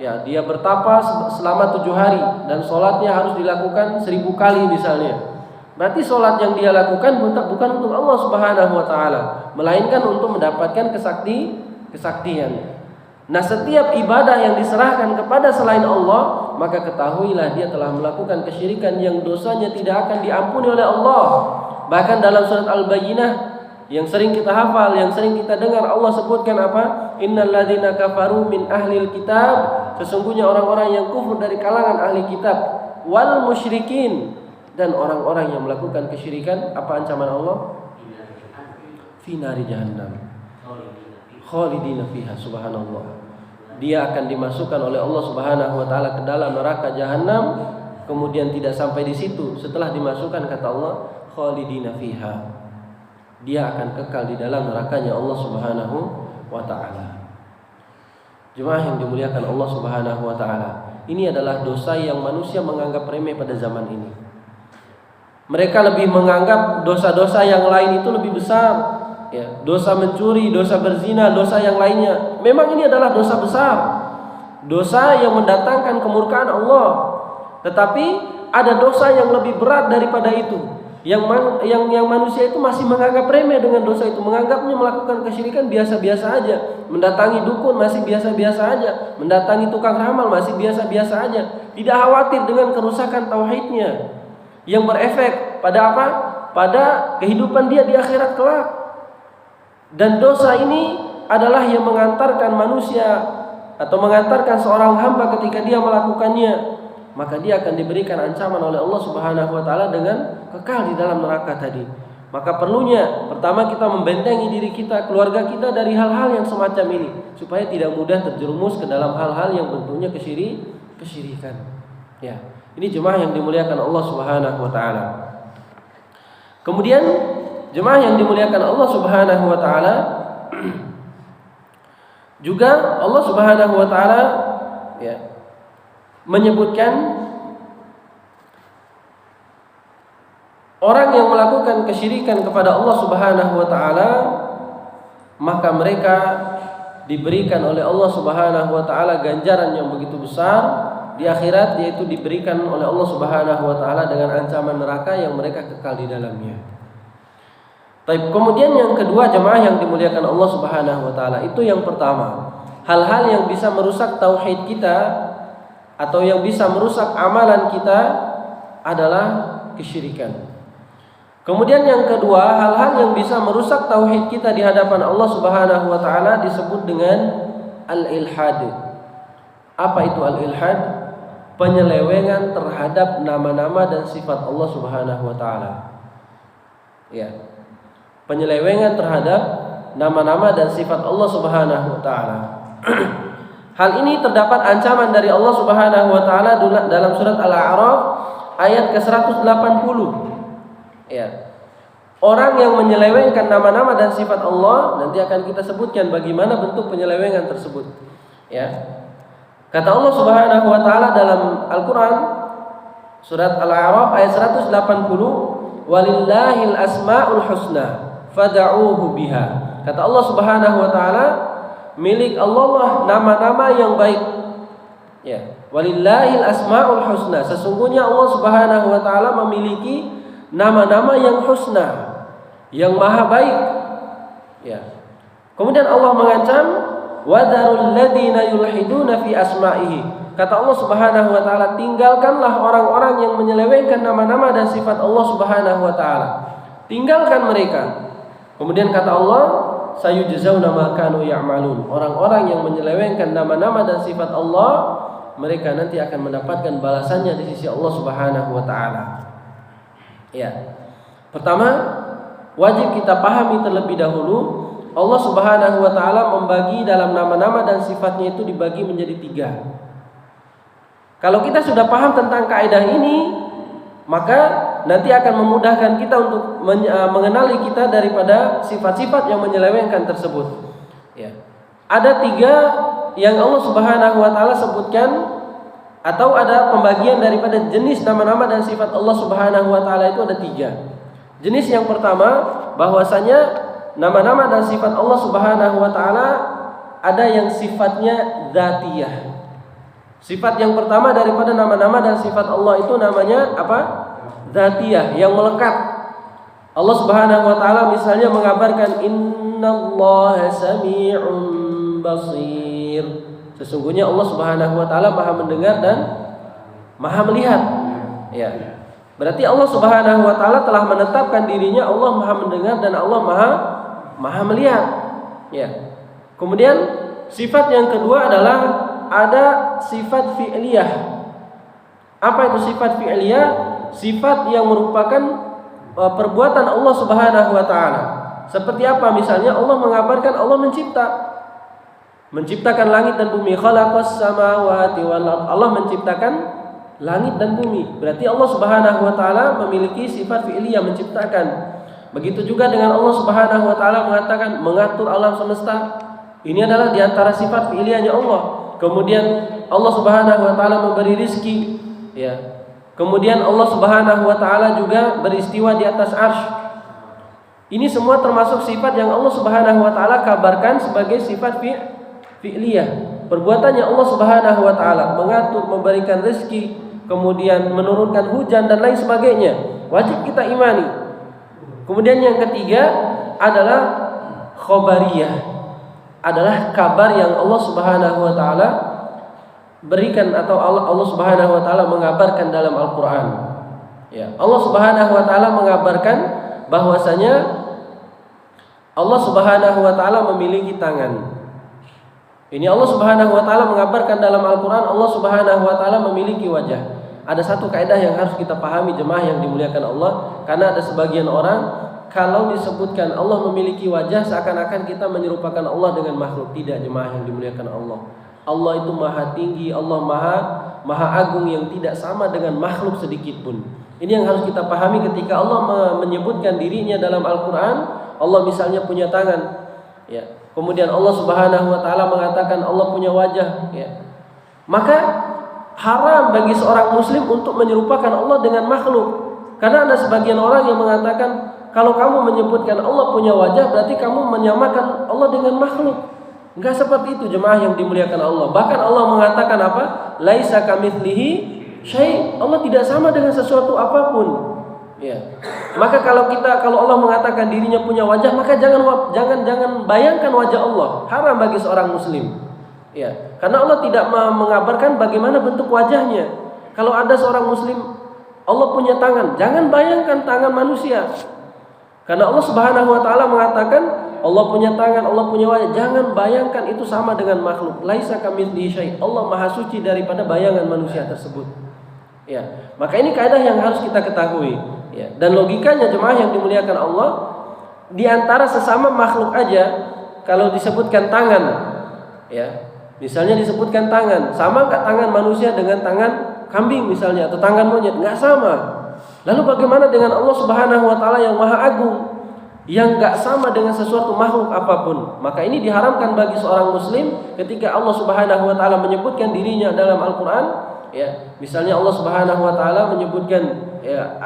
ya, dia bertapa selama 7 hari dan sholatnya harus dilakukan 1000 kali misalnya. Berarti sholat yang dia lakukan bukan untuk Allah Subhanahu wa taala, melainkan untuk mendapatkan kesaktian. Nah, setiap ibadah yang diserahkan kepada selain Allah, maka ketahuilah dia telah melakukan kesyirikan yang dosanya tidak akan diampuni oleh Allah. Bahkan dalam surat Al-Bayyinah yang sering kita hafal, yang sering kita dengar, Allah sebutkan apa? Innal ladzina kafaru min ahlil kitab, sesungguhnya orang-orang yang kufur dari kalangan ahli kitab, wal musyrikin, dan orang-orang yang melakukan kesyirikan, apa ancaman Allah? Fi nari jahannam khalidina fiha. Subhanallah, dia akan dimasukkan oleh Allah Subhanahu wa taala ke dalam neraka jahanam, kemudian tidak sampai di situ. Setelah dimasukkan, kata Allah, khalidina fiha, dia akan kekal di dalam nerakanya Allah Subhanahu wa taala. Jemaah yang dimuliakan Allah Subhanahu wa taala, ini adalah dosa yang manusia menganggap remeh pada zaman ini. Mereka lebih menganggap dosa-dosa yang lain itu lebih besar, ya, dosa mencuri, dosa berzina, dosa yang lainnya. Memang ini adalah dosa besar, dosa yang mendatangkan kemurkaan Allah. Tetapi ada dosa yang lebih berat daripada itu, yang manusia itu masih menganggap remeh dengan dosa itu, menganggapnya melakukan kesyirikan biasa-biasa aja, mendatangi dukun masih biasa-biasa aja, mendatangi tukang ramal masih biasa-biasa aja, tidak khawatir dengan kerusakan tauhidnya yang berefek pada apa? Pada kehidupan dia di akhirat kelak. Dan dosa ini adalah yang mengantarkan manusia atau mengantarkan seorang hamba ketika dia melakukannya, maka dia akan diberikan ancaman oleh Allah Subhanahu wa taala dengan kekal di dalam neraka tadi. Maka perlunya pertama kita membentengi diri kita, keluarga kita dari hal-hal yang semacam ini, supaya tidak mudah terjerumus ke dalam hal-hal yang bentuknya kesyirikan. Ya. Ini jemaah yang dimuliakan Allah Subhanahu wa taala. Kemudian jemaah yang dimuliakan Allah Subhanahu wa taala, juga Allah Subhanahu wa taala, ya, menyebutkan orang yang melakukan kesyirikan kepada Allah Subhanahu wa taala, maka mereka diberikan oleh Allah Subhanahu wa taala ganjaran yang begitu besar di akhirat, yaitu diberikan oleh Allah Subhanahu wa taala dengan ancaman neraka yang mereka kekal di dalamnya. Kemudian yang kedua, jemaah yang dimuliakan Allah Subhanahu wa taala, itu yang pertama, hal-hal yang bisa merusak tauhid kita atau yang bisa merusak amalan kita adalah kesyirikan. Kemudian yang kedua, hal-hal yang bisa merusak tauhid kita di hadapan Allah Subhanahu wa taala disebut dengan al-ilhad. Apa itu al-ilhad? Penyelewengan terhadap nama-nama dan sifat Allah Subhanahu wa taala. Ya. penyelewengan terhadap nama-nama dan sifat Allah Subhanahu wa taala. Hal ini terdapat ancaman dari Allah Subhanahu wa taala dalam surat Al-A'raf ayat ke-180. Ya. Orang yang menyelewengkan nama-nama dan sifat Allah, nanti akan kita sebutkan bagaimana bentuk penyelewengan tersebut. Ya. Kata Allah Subhanahu wa taala dalam Al-Qur'an surat Al-A'raf ayat 180, "Walillahil asmaul husna fad'uuhu biha." Kata Allah Subhanahu wa taala, milik Allah lah nama-nama yang baik. Ya. Walillahil asmaul husna. Sesungguhnya Allah Subhanahu wa taala memiliki nama-nama yang husna, yang maha baik. Ya. Kemudian Allah mengancam, "Wadarul ladzina yulhiduna fi asma'ihi." Kata Allah Subhanahu wa taala, tinggalkanlah orang-orang yang menyelewengkan nama-nama dan sifat Allah Subhanahu wa taala. Tinggalkan mereka. Kemudian kata Allah, "Sayujzauna ma kanu ya'malun." Orang-orang yang menyelewengkan nama-nama dan sifat Allah, mereka nanti akan mendapatkan balasannya di sisi Allah Subhanahu wa taala. Ya. Pertama, wajib kita pahami terlebih dahulu, Allah Subhanahu wa taala membagi dalam nama-nama dan sifatnya itu dibagi menjadi 3. Kalau kita sudah paham tentang kaidah ini, maka nanti akan memudahkan kita untuk mengenali kita daripada sifat-sifat yang menyelewengkan tersebut. Ya. Ada 3 yang Allah Subhanahu wa taala sebutkan, atau ada pembagian daripada jenis nama-nama dan sifat Allah Subhanahu wa taala itu ada 3. Jenis yang pertama, bahwasanya nama-nama dan sifat Allah Subhanahu wa taala ada yang sifatnya dzatiyah. Sifat yang pertama daripada nama-nama dan sifat Allah itu namanya apa? Dzatiyah, yang melekat. Allah Subhanahu wa taala misalnya mengabarkan, "Innallaha sami'un basir." Sesungguhnya Allah Subhanahu wa taala Maha mendengar dan Maha melihat. Ya. Berarti Allah Subhanahu wa taala telah menetapkan dirinya Allah Maha mendengar dan Allah Maha melihat. Ya. Kemudian sifat yang kedua adalah ada sifat fi'liyah. Apa itu sifat fi'liyah? Sifat yang merupakan perbuatan Allah Subhanahu wa taala. Seperti apa? Misalnya Allah mengabarkan Allah menciptakan langit dan bumi. Khalaqas samawati wal ardh. Allah menciptakan langit dan bumi. Berarti Allah Subhanahu wa taala memiliki sifat fi'liyah, menciptakan. Begitu juga dengan Allah Subhanahu wa taala mengatakan mengatur alam semesta. Ini adalah di antara sifat fi'liyahnya Allah. Kemudian Allah Subhanahu wa taala memberi rizki, ya. Kemudian Allah Subhanahu wa taala juga beristiwa di atas arsy. Ini semua termasuk sifat yang Allah Subhanahu wa taala kabarkan sebagai sifat fi'liyah. Perbuatannya Allah Subhanahu wa taala mengatur, memberikan rezeki, kemudian menurunkan hujan dan lain sebagainya. Wajib kita imani. Kemudian yang ketiga adalah khobariyah. Adalah kabar yang Allah Subhanahu wa taala berikan atau Allah Subhanahu wa taala mengabarkan dalam Al-Qur'an. Ya, Allah Subhanahu wa taala mengabarkan bahwasanya Allah Subhanahu wa taala memiliki tangan. Ini Allah Subhanahu wa taala mengabarkan dalam Al-Qur'an, Allah Subhanahu wa taala memiliki wajah. Ada satu kaidah yang harus kita pahami jemaah yang dimuliakan Allah, karena ada sebagian orang kalau disebutkan Allah memiliki wajah seakan-akan kita menyerupakan Allah dengan makhluk. Tidak, jemaah yang dimuliakan Allah. Allah itu maha tinggi, Allah maha agung yang tidak sama dengan makhluk sedikit pun. Ini yang harus kita pahami ketika Allah menyebutkan dirinya dalam Al-Qur'an. Allah misalnya punya tangan, ya. Kemudian Allah Subhanahu wa taala mengatakan Allah punya wajah, ya. Maka haram bagi seorang muslim untuk menyerupakan Allah dengan makhluk. Karena ada sebagian orang yang mengatakan kalau kamu menyebutkan Allah punya wajah berarti kamu menyamakan Allah dengan makhluk. Enggak seperti itu jemaah yang dimuliakan Allah. Bahkan Allah mengatakan apa? Laisa kamitslihi syai'. Allah tidak sama dengan sesuatu apapun. Ya. Maka kalau Allah mengatakan dirinya punya wajah, maka jangan bayangkan wajah Allah. Haram bagi seorang muslim. Ya. Karena Allah tidak mengabarkan bagaimana bentuk wajahnya. Kalau ada seorang muslim Allah punya tangan, jangan bayangkan tangan manusia. Karena Allah Subhanahu wa taala mengatakan Allah punya tangan, Allah punya wajah. Jangan bayangkan itu sama dengan makhluk. Laisa kamitslihi syai'. Allah Maha suci daripada bayangan manusia tersebut. Ya. Maka ini kaidah yang harus kita ketahui, ya. Dan logikanya jemaah yang dimuliakan Allah, di antara sesama makhluk aja kalau disebutkan tangan, ya. Misalnya disebutkan tangan, sama nggak tangan manusia dengan tangan kambing misalnya atau tangan monyet? Nggak sama. Lalu bagaimana dengan Allah Subhanahu wa taala yang Maha Agung, yang nggak sama dengan sesuatu makhluk apapun? Maka ini diharamkan bagi seorang muslim ketika Allah Subhanahu wa taala menyebutkan dirinya dalam Al-Qur'an, ya. Misalnya Allah Subhanahu wa taala menyebutkan, ya,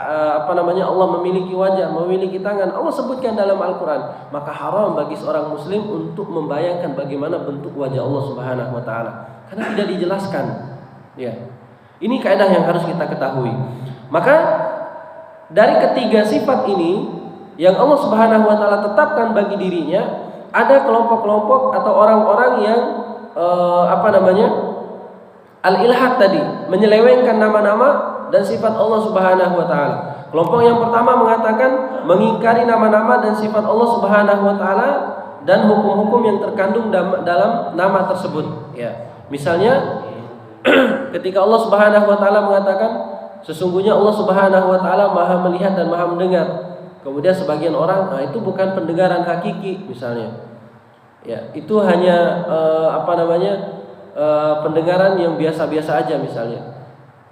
Allah memiliki wajah, memiliki tangan, Allah sebutkan dalam Al-Qur'an, maka haram bagi seorang muslim untuk membayangkan bagaimana bentuk wajah Allah Subhanahu wa taala karena tidak dijelaskan, ya. Ini kaidah yang harus kita ketahui. Maka dari ketiga sifat ini yang Allah Subhanahu wa taala tetapkan bagi dirinya, ada kelompok-kelompok atau orang-orang yang al-ilhad tadi, menyelewengkan nama-nama dan sifat Allah Subhanahu wa taala. Kelompok yang pertama mengatakan mengingkari nama-nama dan sifat Allah Subhanahu wa taala dan hukum-hukum yang terkandung dalam nama tersebut, ya. Misalnya ketika Allah Subhanahu wa taala mengatakan sesungguhnya Allah Subhanahu wa taala Maha melihat dan Maha mendengar. Kemudian sebagian orang, itu bukan pendengaran hakiki misalnya. Ya, itu hanya pendengaran yang biasa-biasa aja misalnya.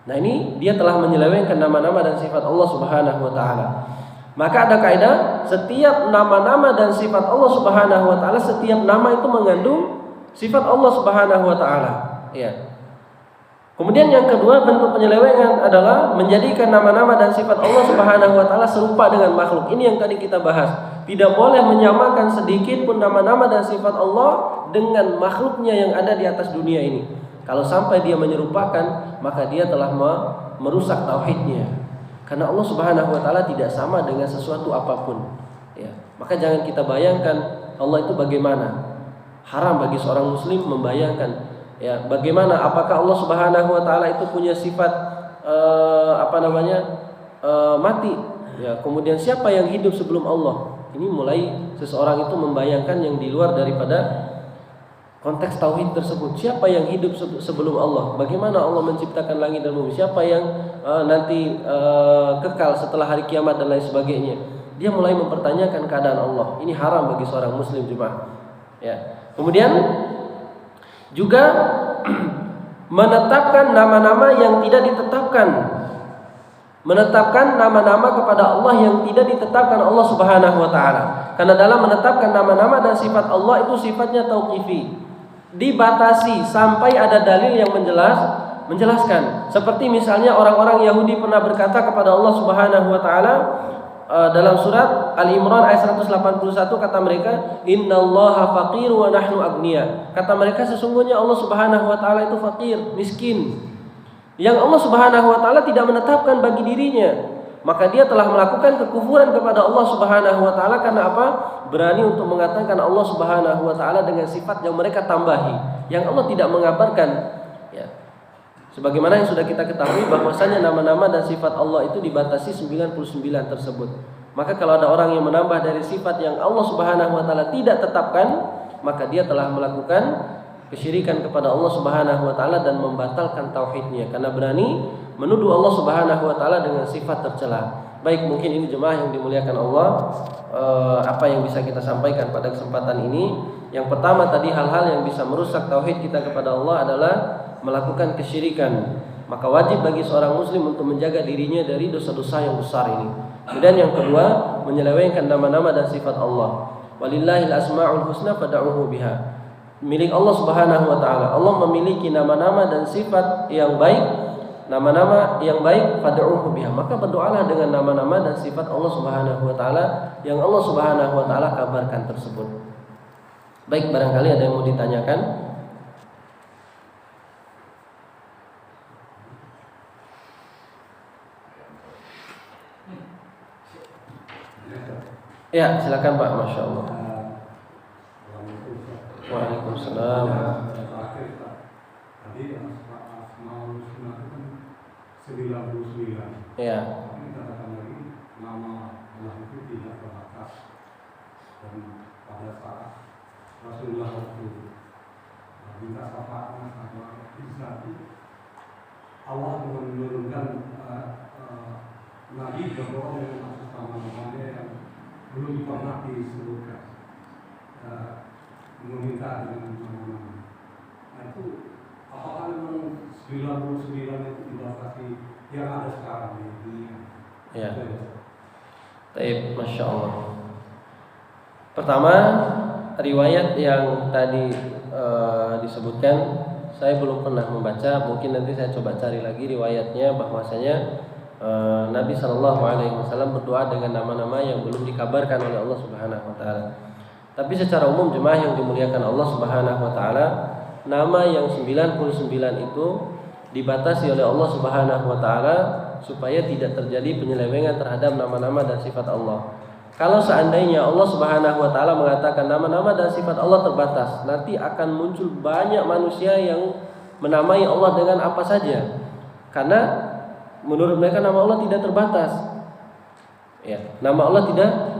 Nah, ini dia telah menyelewengkan nama-nama dan sifat Allah Subhanahu wa taala. Maka ada kaidah, setiap nama-nama dan sifat Allah Subhanahu wa taala, setiap nama itu mengandung sifat Allah Subhanahu wa taala, ya. Kemudian yang kedua bentuk penyelewengan adalah menjadikan nama-nama dan sifat Allah Subhanahu wa taala serupa dengan makhluk. Ini yang tadi kita bahas. Tidak boleh menyamakan sedikit pun nama-nama dan sifat Allah dengan makhluknya yang ada di atas dunia ini. Kalau sampai dia menyerupakan, maka dia telah merusak tauhidnya. Karena Allah Subhanahu wa taala tidak sama dengan sesuatu apapun, ya. Maka jangan kita bayangkan Allah itu bagaimana. Haram bagi seorang muslim membayangkan, ya, bagaimana, apakah Allah Subhanahu wa taala itu punya sifat mati, ya. Kemudian siapa yang hidup sebelum Allah? Ini mulai seseorang itu membayangkan yang di luar daripada konteks tauhid tersebut. Siapa yang hidup sebelum Allah? Bagaimana Allah menciptakan langit dan bumi? Siapa yang nanti kekal setelah hari kiamat dan lain sebagainya? Dia mulai mempertanyakan keadaan Allah. Ini haram bagi seorang muslim, jemaah, ya. Kemudian juga menetapkan nama-nama yang tidak ditetapkan. Menetapkan nama-nama kepada Allah yang tidak ditetapkan Allah Subhanahu wa taala. Karena dalam menetapkan nama-nama dan sifat Allah itu sifatnya tauqifi. Dibatasi sampai ada dalil yang menjelaskan. Seperti misalnya orang-orang Yahudi pernah berkata kepada Allah Subhanahu wa taala dalam surat Al-Imran ayat 181, kata mereka, "Innallaha faqir wa nahnu agniya." Kata mereka, sesungguhnya Allah Subhanahu wa taala itu fakir, miskin. Yang Allah Subhanahu wa taala tidak menetapkan bagi dirinya. Maka dia telah melakukan kekufuran kepada Allah Subhanahu wa taala karena apa? Berani untuk mengatakan Allah Subhanahu wa taala dengan sifat yang mereka tambahi, yang Allah tidak mengabarkan, ya. Sebagaimana yang sudah kita ketahui bahwasanya nama-nama dan sifat Allah itu dibatasi 99 tersebut. Maka kalau ada orang yang menambah dari sifat yang Allah Subhanahu wa taala tidak tetapkan, maka dia telah melakukan kesyirikan kepada Allah Subhanahu wa taala dan membatalkan tauhidnya karena berani menuduh Allah Subhanahu wa taala dengan sifat tercela. Baik, mungkin ini jemaah yang dimuliakan Allah, apa yang bisa kita sampaikan pada kesempatan ini. Yang pertama tadi, hal-hal yang bisa merusak tauhid kita kepada Allah adalah melakukan kesyirikan. Maka wajib bagi seorang muslim untuk menjaga dirinya dari dosa-dosa yang besar ini. Dan yang kedua, menyelewengkan nama-nama dan sifat Allah. Walillahil asmaul husna fad'uhu biha. Milik Allah Subhanahu wa taala. Allah memiliki nama-nama dan sifat yang baik, nama-nama yang baik, fad'uhu biha. Maka berdoalah dengan nama-nama dan sifat Allah Subhanahu wa taala yang Allah Subhanahu wa taala kabarkan tersebut. Baik, barangkali ada yang mau ditanyakan? Ya, silakan Pak. Masya Allah. Waalaikumsalam. Tadi Asmaul Husna itu kan 99. Ya. Ini katakan lagi nama Allah itu tidak terbatas. Dan pada saat Rasulullah waktu minta syafaat sama bisa Allah menurunkan Nabi berdoa dengan atas nama-namanya yang belum pernah disebutkan meminta dengan nama-nama. Nah itu apakah memang 99 itu dibatasi yang ada sekarang di dunia? Ya. Baik, Masya Allah. Pertama, riwayat yang tadi disebutkan saya belum pernah membaca. Mungkin nanti saya coba cari lagi riwayatnya, bahwasanya Nabi SAW berdoa dengan nama-nama yang belum dikabarkan oleh Allah Subhanahu Wa Taala. Tapi secara umum jemaah yang dimuliakan Allah Subhanahu Wa Taala, nama yang 99 itu dibatasi oleh Allah Subhanahu Wa Taala supaya tidak terjadi penyelewengan terhadap nama-nama dan sifat Allah. Kalau seandainya Allah Subhanahu Wa Taala mengatakan nama-nama dan sifat Allah terbatas, nanti akan muncul banyak manusia yang menamai Allah dengan apa saja, karena menurut mereka nama Allah tidak terbatas. Ya, nama Allah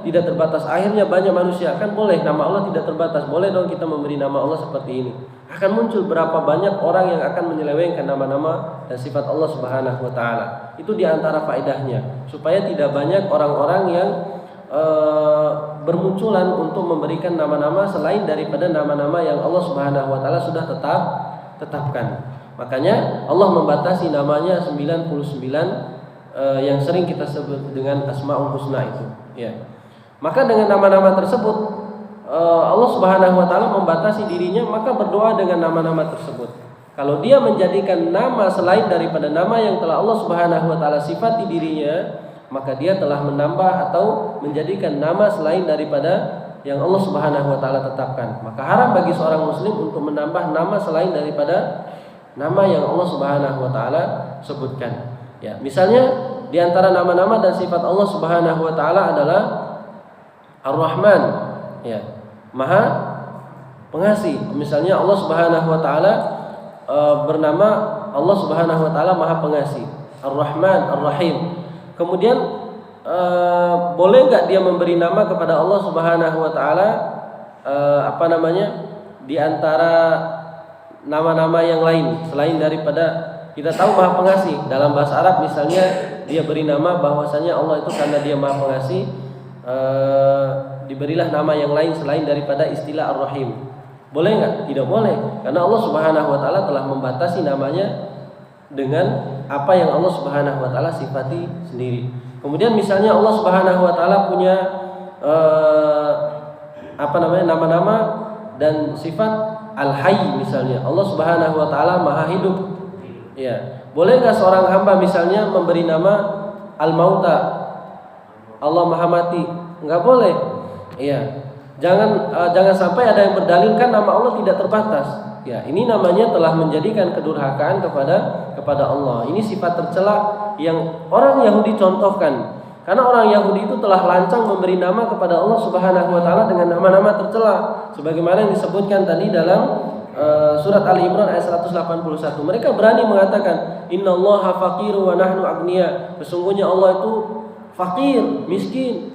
tidak terbatas. Akhirnya banyak manusia, kan boleh nama Allah tidak terbatas, boleh dong kita memberi nama Allah seperti ini. Akan muncul berapa banyak orang yang akan menyelewengkan nama-nama dan sifat Allah Subhanahu Wa Taala. Itu diantara faedahnya, supaya tidak banyak orang-orang yang bermunculan untuk memberikan nama-nama selain daripada nama-nama yang Allah Subhanahu Wa Taala sudah tetapkan. Makanya Allah membatasi namanya 99 yang sering kita sebut dengan Asmaul Husna itu, ya. Maka dengan nama-nama tersebut Allah Subhanahu Wa Taala membatasi dirinya, maka berdoa dengan nama-nama tersebut. Kalau dia menjadikan nama selain daripada nama yang telah Allah Subhanahu Wa Taala sifati dirinya, maka dia telah menambah atau menjadikan nama selain daripada yang Allah Subhanahu Wa Taala tetapkan. Maka haram bagi seorang muslim untuk menambah nama selain daripada nama yang Allah Subhanahu Wa Taala sebutkan. Ya, misalnya di antara nama-nama dan sifat Allah Subhanahu Wa Taala adalah Ar-Rahman, ya, Maha Pengasih. Misalnya Allah Subhanahu Wa Taala bernama Allah Subhanahu Wa Taala Maha Pengasih, Ar-Rahman, Ar-Rahim. Kemudian boleh nggak dia memberi nama kepada Allah Subhanahu Wa Taala di antara nama-nama yang lain selain daripada kita tahu Maha Pengasih. Dalam bahasa Arab misalnya dia beri nama bahwasanya Allah itu karena dia Maha Pengasih, diberilah nama yang lain selain daripada istilah Ar-Rahim. Boleh nggak? Tidak boleh, karena Allah Subhanahu Wa Taala telah membatasi namanya dengan apa yang Allah Subhanahu Wa Taala sifati sendiri. Kemudian misalnya Allah Subhanahu Wa Taala punya nama-nama dan sifat Al-Hayy, misalnya Allah Subhanahu Wa Taala Maha Hidup. Ya, boleh nggak seorang hamba misalnya memberi nama Al-Mauta, Allah Maha Mati? Nggak boleh. Iya, jangan sampai ada yang berdalilkan nama Allah tidak terbatas. Ya, ini namanya telah menjadikan kedurhakaan kepada Allah. Ini sifat tercela yang orang Yahudi contohkan. Karena orang Yahudi itu telah lancang memberi nama kepada Allah Subhanahu Wa Taala dengan nama-nama tercela, sebagaimana yang disebutkan tadi dalam surat Ali Imran ayat 181. Mereka berani mengatakan innallaha faqiru wa nahnu agniya. Sesungguhnya Allah itu fakir, miskin.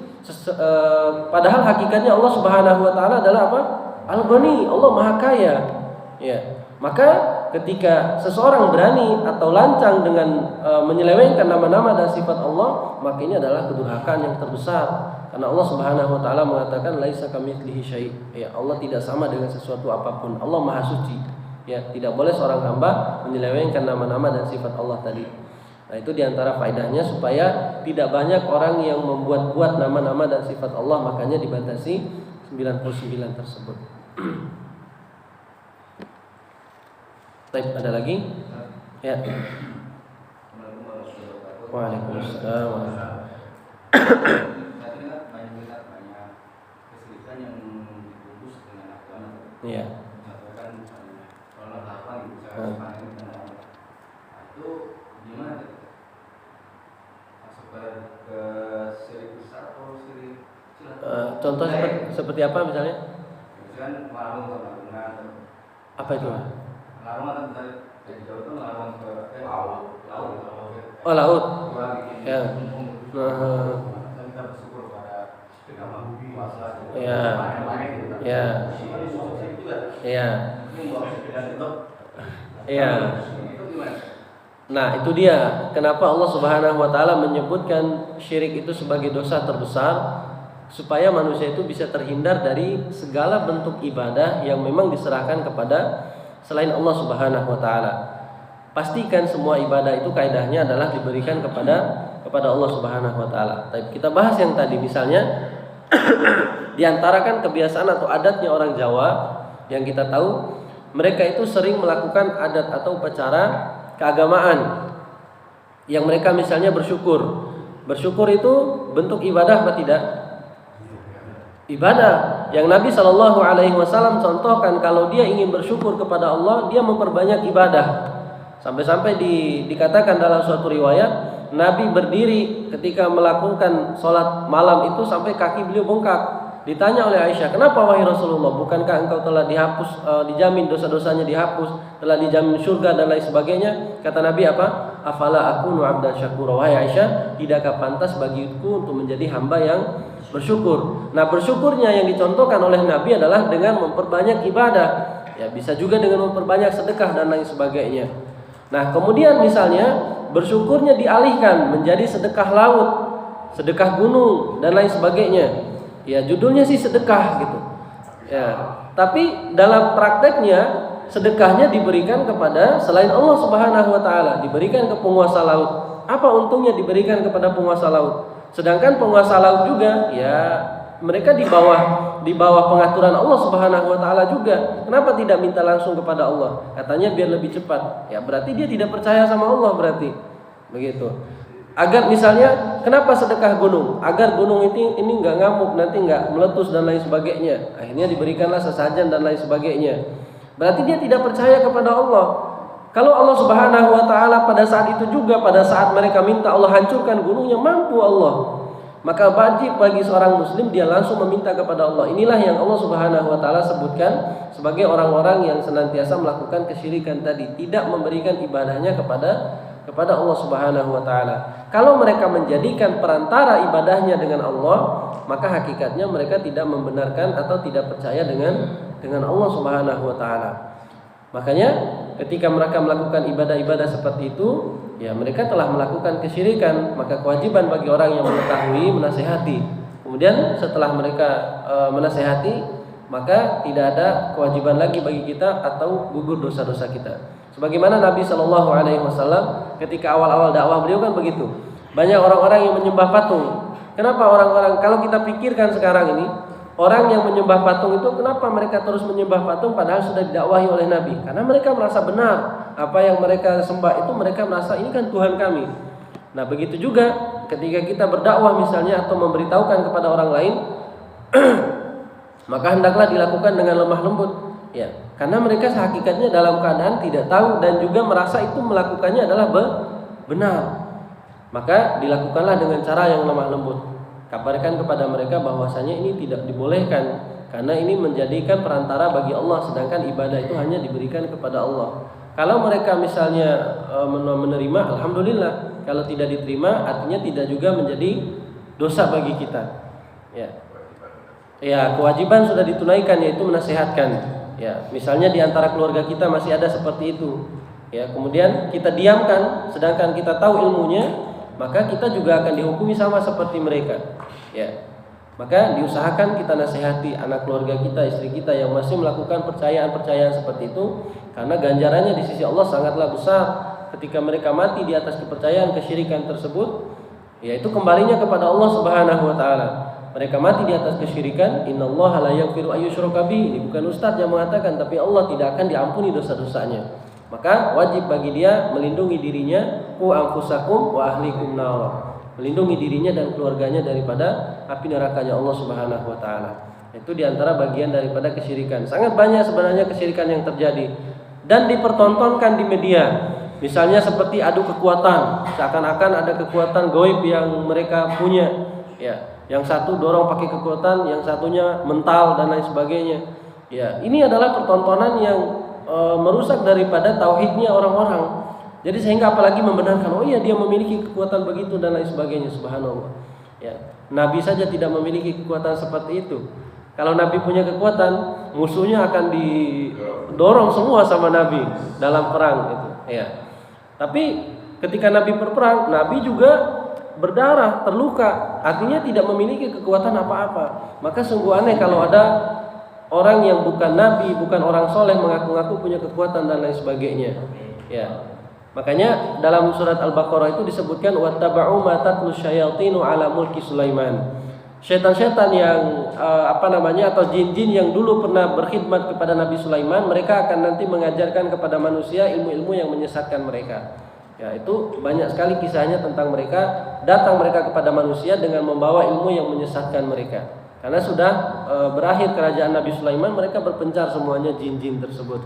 Padahal hakikatnya Allah Subhanahu Wa Taala adalah apa? Al-Ghani, Allah Maha Kaya. Ya. Maka ketika seseorang berani atau lancang dengan menyelewengkan nama-nama dan sifat Allah, maka ini adalah kedurhakaan yang terbesar. Karena Allah Subhanahu Wa Taala mengatakan laisa kamitslihi syai'. Ya, Allah tidak sama dengan sesuatu apapun. Allah Maha Suci. Ya, tidak boleh seorang hamba menyelewengkan nama-nama dan sifat Allah tadi. Nah, itu diantara faedahnya supaya tidak banyak orang yang membuat-buat nama-nama dan sifat Allah, makanya dibatasi 99 tersebut. Baik, ada lagi? Ya. Waalaikumsalam. Iya. Itu gimana? Ke syirik besar atau syirik kecil? Contoh seperti apa misalnya? Misalkan melarang ke Apa itu? Larangan dari jauh itu larangan ke laut. Oh, laut. Ya. Kita bersyukur pada puasa. Ya. Ya. Ya. Ya. Nah, itu dia kenapa Allah Subhanahu Wa Taala menyebutkan syirik itu sebagai dosa terbesar. supaya manusia itu bisa terhindar dari segala bentuk ibadah yang memang diserahkan kepada selain Allah Subhanahu wa taala. Pastikan semua ibadah itu kaidahnya adalah diberikan kepada Allah Subhanahu wa taala. Tapi kita bahas yang tadi misalnya di antara kan kebiasaan atau adatnya orang Jawa yang kita tahu, mereka itu sering melakukan adat atau upacara keagamaan yang mereka misalnya bersyukur. Bersyukur itu bentuk ibadah apa tidak? Ibadah. Yang Nabi Shallallahu Alaihi Wasallam contohkan kalau dia ingin bersyukur kepada Allah, dia memperbanyak ibadah. Sampai-sampai dikatakan dalam suatu riwayat, Nabi berdiri ketika melakukan sholat malam itu sampai kaki beliau bengkak. Ditanya oleh Aisyah, kenapa wahai Rasulullah? Bukankah engkau telah dihapus, dijamin dosa-dosanya dihapus, telah dijamin surga dan lain sebagainya? Kata Nabi apa? Afala akunu abdan syakura. Wahai Aisyah, tidakkah pantas bagiku untuk menjadi hamba yang bersyukur? Nah, bersyukurnya yang dicontohkan oleh Nabi adalah dengan memperbanyak ibadah. Ya, bisa juga dengan memperbanyak sedekah dan lain sebagainya. Nah, kemudian misalnya bersyukurnya dialihkan menjadi sedekah laut, sedekah gunung dan lain sebagainya. Ya, judulnya sih sedekah gitu. Ya, tapi dalam prakteknya sedekahnya diberikan kepada selain Allah Subhanahu wa taala, diberikan ke penguasa laut. Apa untungnya diberikan kepada penguasa laut? Sedangkan penguasa laut juga ya mereka di bawah pengaturan Allah Subhanahu wa taala juga. Kenapa tidak minta langsung kepada Allah? Katanya biar lebih cepat. Ya, berarti dia tidak percaya sama Allah berarti. Begitu. Agar misalnya kenapa sedekah gunung? Agar gunung ini enggak ngamuk, nanti enggak meletus dan lain sebagainya. Akhirnya diberikanlah sesajen dan lain sebagainya. Berarti dia tidak percaya kepada Allah. Kalau Allah Subhanahu wa taala pada saat itu juga, pada saat mereka minta Allah hancurkan gunungnya, mampu Allah. Maka wajib bagi seorang muslim dia langsung meminta kepada Allah. Inilah yang Allah Subhanahu wa taala sebutkan sebagai orang-orang yang senantiasa melakukan kesyirikan tadi, tidak memberikan ibadahnya kepada Allah Subhanahu wa taala. Kalau mereka menjadikan perantara ibadahnya dengan Allah, maka hakikatnya mereka tidak membenarkan atau tidak percaya dengan Allah Subhanahu wa taala. Makanya ketika mereka melakukan ibadah-ibadah seperti itu, ya mereka telah melakukan kesyirikan. Maka kewajiban bagi orang yang mengetahui menasihati. Kemudian setelah mereka menasihati, maka tidak ada kewajiban lagi bagi kita atau gugur dosa-dosa kita. Sebagaimana Nabi Shallallahu Alaihi Wasallam ketika awal-awal dakwah beliau kan begitu. Banyak orang-orang yang menyembah patung. Kenapa orang-orang? Kalau kita pikirkan sekarang ini, orang yang menyembah patung itu kenapa mereka terus menyembah patung padahal sudah didakwahi oleh Nabi? Karena mereka merasa benar apa yang mereka sembah itu, mereka merasa ini kan Tuhan kami. Nah, begitu juga ketika kita berdakwah misalnya atau memberitahukan kepada orang lain, maka hendaklah dilakukan dengan lemah lembut. Ya, karena mereka hakikatnya dalam keadaan tidak tahu dan juga merasa itu melakukannya adalah benar. Maka dilakukanlah dengan cara yang lemah lembut. Kabarkan kepada mereka bahwasanya ini tidak dibolehkan karena ini menjadikan perantara bagi Allah, sedangkan ibadah itu hanya diberikan kepada Allah. Kalau mereka misalnya menerima, alhamdulillah. Kalau tidak diterima, artinya tidak juga menjadi dosa bagi kita. Ya, kewajiban sudah ditunaikan, yaitu menasihatkan. Ya, misalnya di antara keluarga kita masih ada seperti itu. Ya, kemudian kita diamkan, sedangkan kita tahu ilmunya, maka kita juga akan dihukumi sama seperti mereka. Ya, maka diusahakan kita nasihati anak keluarga kita, istri kita yang masih melakukan percayaan-percayaan seperti itu, karena ganjarannya di sisi Allah sangatlah besar. Ketika mereka mati di atas kepercayaan kesyirikan tersebut, yaitu kembalinya kepada Allah Subhanahu wa taala. Mereka mati di atas kesyirikan, innallaha la yaghfiru ayyushraka bihi. Ini bukan ustaz yang mengatakan, tapi Allah tidak akan diampuni dosa-dosanya. Maka wajib bagi dia melindungi dirinya, qu anfusakum wa ahlikum nar. Melindungi dirinya dan keluarganya daripada api nerakanya Allah Subhanahu wa taala. Itu di antara bagian daripada kesyirikan. Sangat banyak sebenarnya kesyirikan yang terjadi dan dipertontonkan di media. Misalnya seperti adu kekuatan, seakan-akan ada kekuatan gaib yang mereka punya. Ya, yang satu dorong pakai kekuatan, yang satunya mental dan lain sebagainya. Ya, ini adalah pertontonan yang merusak daripada tauhidnya orang-orang. Jadi sehingga apalagi membenarkan, oh iya dia memiliki kekuatan begitu dan lain sebagainya, subhanallah. Ya, Nabi saja tidak memiliki kekuatan seperti itu. Kalau Nabi punya kekuatan, musuhnya akan didorong semua sama Nabi dalam perang itu. Ya. Tapi ketika Nabi berperang, Nabi juga berdarah, terluka, artinya tidak memiliki kekuatan apa-apa. Maka sungguh aneh kalau ada orang yang bukan nabi, bukan orang soleh mengaku-ngaku punya kekuatan dan lain sebagainya. Ya. Makanya dalam surat Al-Baqarah itu disebutkan wattaba'u ma tatlu syayatinu ala mulki Sulaiman. Setan-setan yang atau jin-jin yang dulu pernah berkhidmat kepada Nabi Sulaiman, mereka akan nanti mengajarkan kepada manusia ilmu-ilmu yang menyesatkan mereka. Ya, itu banyak sekali kisahnya tentang mereka datang mereka kepada manusia dengan membawa ilmu yang menyesatkan mereka. Karena sudah berakhir kerajaan Nabi Sulaiman, mereka berpencar semuanya jin-jin tersebut.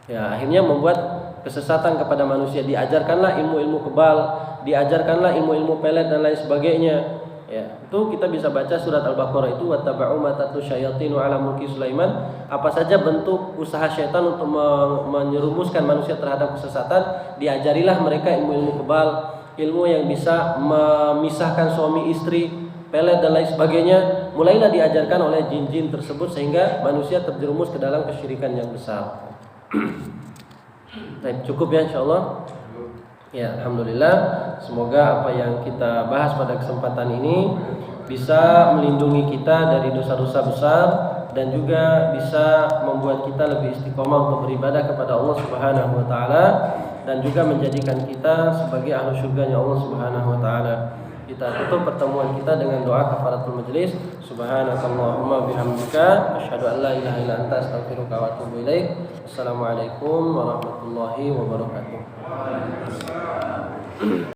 Ya, akhirnya membuat kesesatan kepada manusia. Diajarkanlah ilmu-ilmu kebal, diajarkanlah ilmu-ilmu pelet dan lain sebagainya. Ya, itu kita bisa baca surat Al-Baqarah itu wattaba'u ma tatlu syayatinu ala mulki Sulaiman. Apa saja bentuk usaha syaitan untuk menyerumuskan manusia terhadap kesesatan, diajarilah mereka ilmu-ilmu kebal, ilmu yang bisa memisahkan suami istri, pelet dan lain sebagainya. Mulailah diajarkan oleh jin-jin tersebut sehingga manusia terjerumus ke dalam kesyirikan yang besar. Baik, cukup ya insyaallah. Ya, alhamdulillah. Semoga apa yang kita bahas pada kesempatan ini bisa melindungi kita dari dosa-dosa besar dan juga bisa membuat kita lebih istiqomah untuk beribadah kepada Allah Subhanahu wa taala dan juga menjadikan kita sebagai ahli surganya Allah Subhanahu wa taala. Kita tutup pertemuan kita dengan doa kafaratul majlis. Subhanakallahumma bihamdika asyhadu an la ilaha illa anta astaghfiruka wa atubu ilaik. Assalamualaikum warahmatullahi wabarakatuh.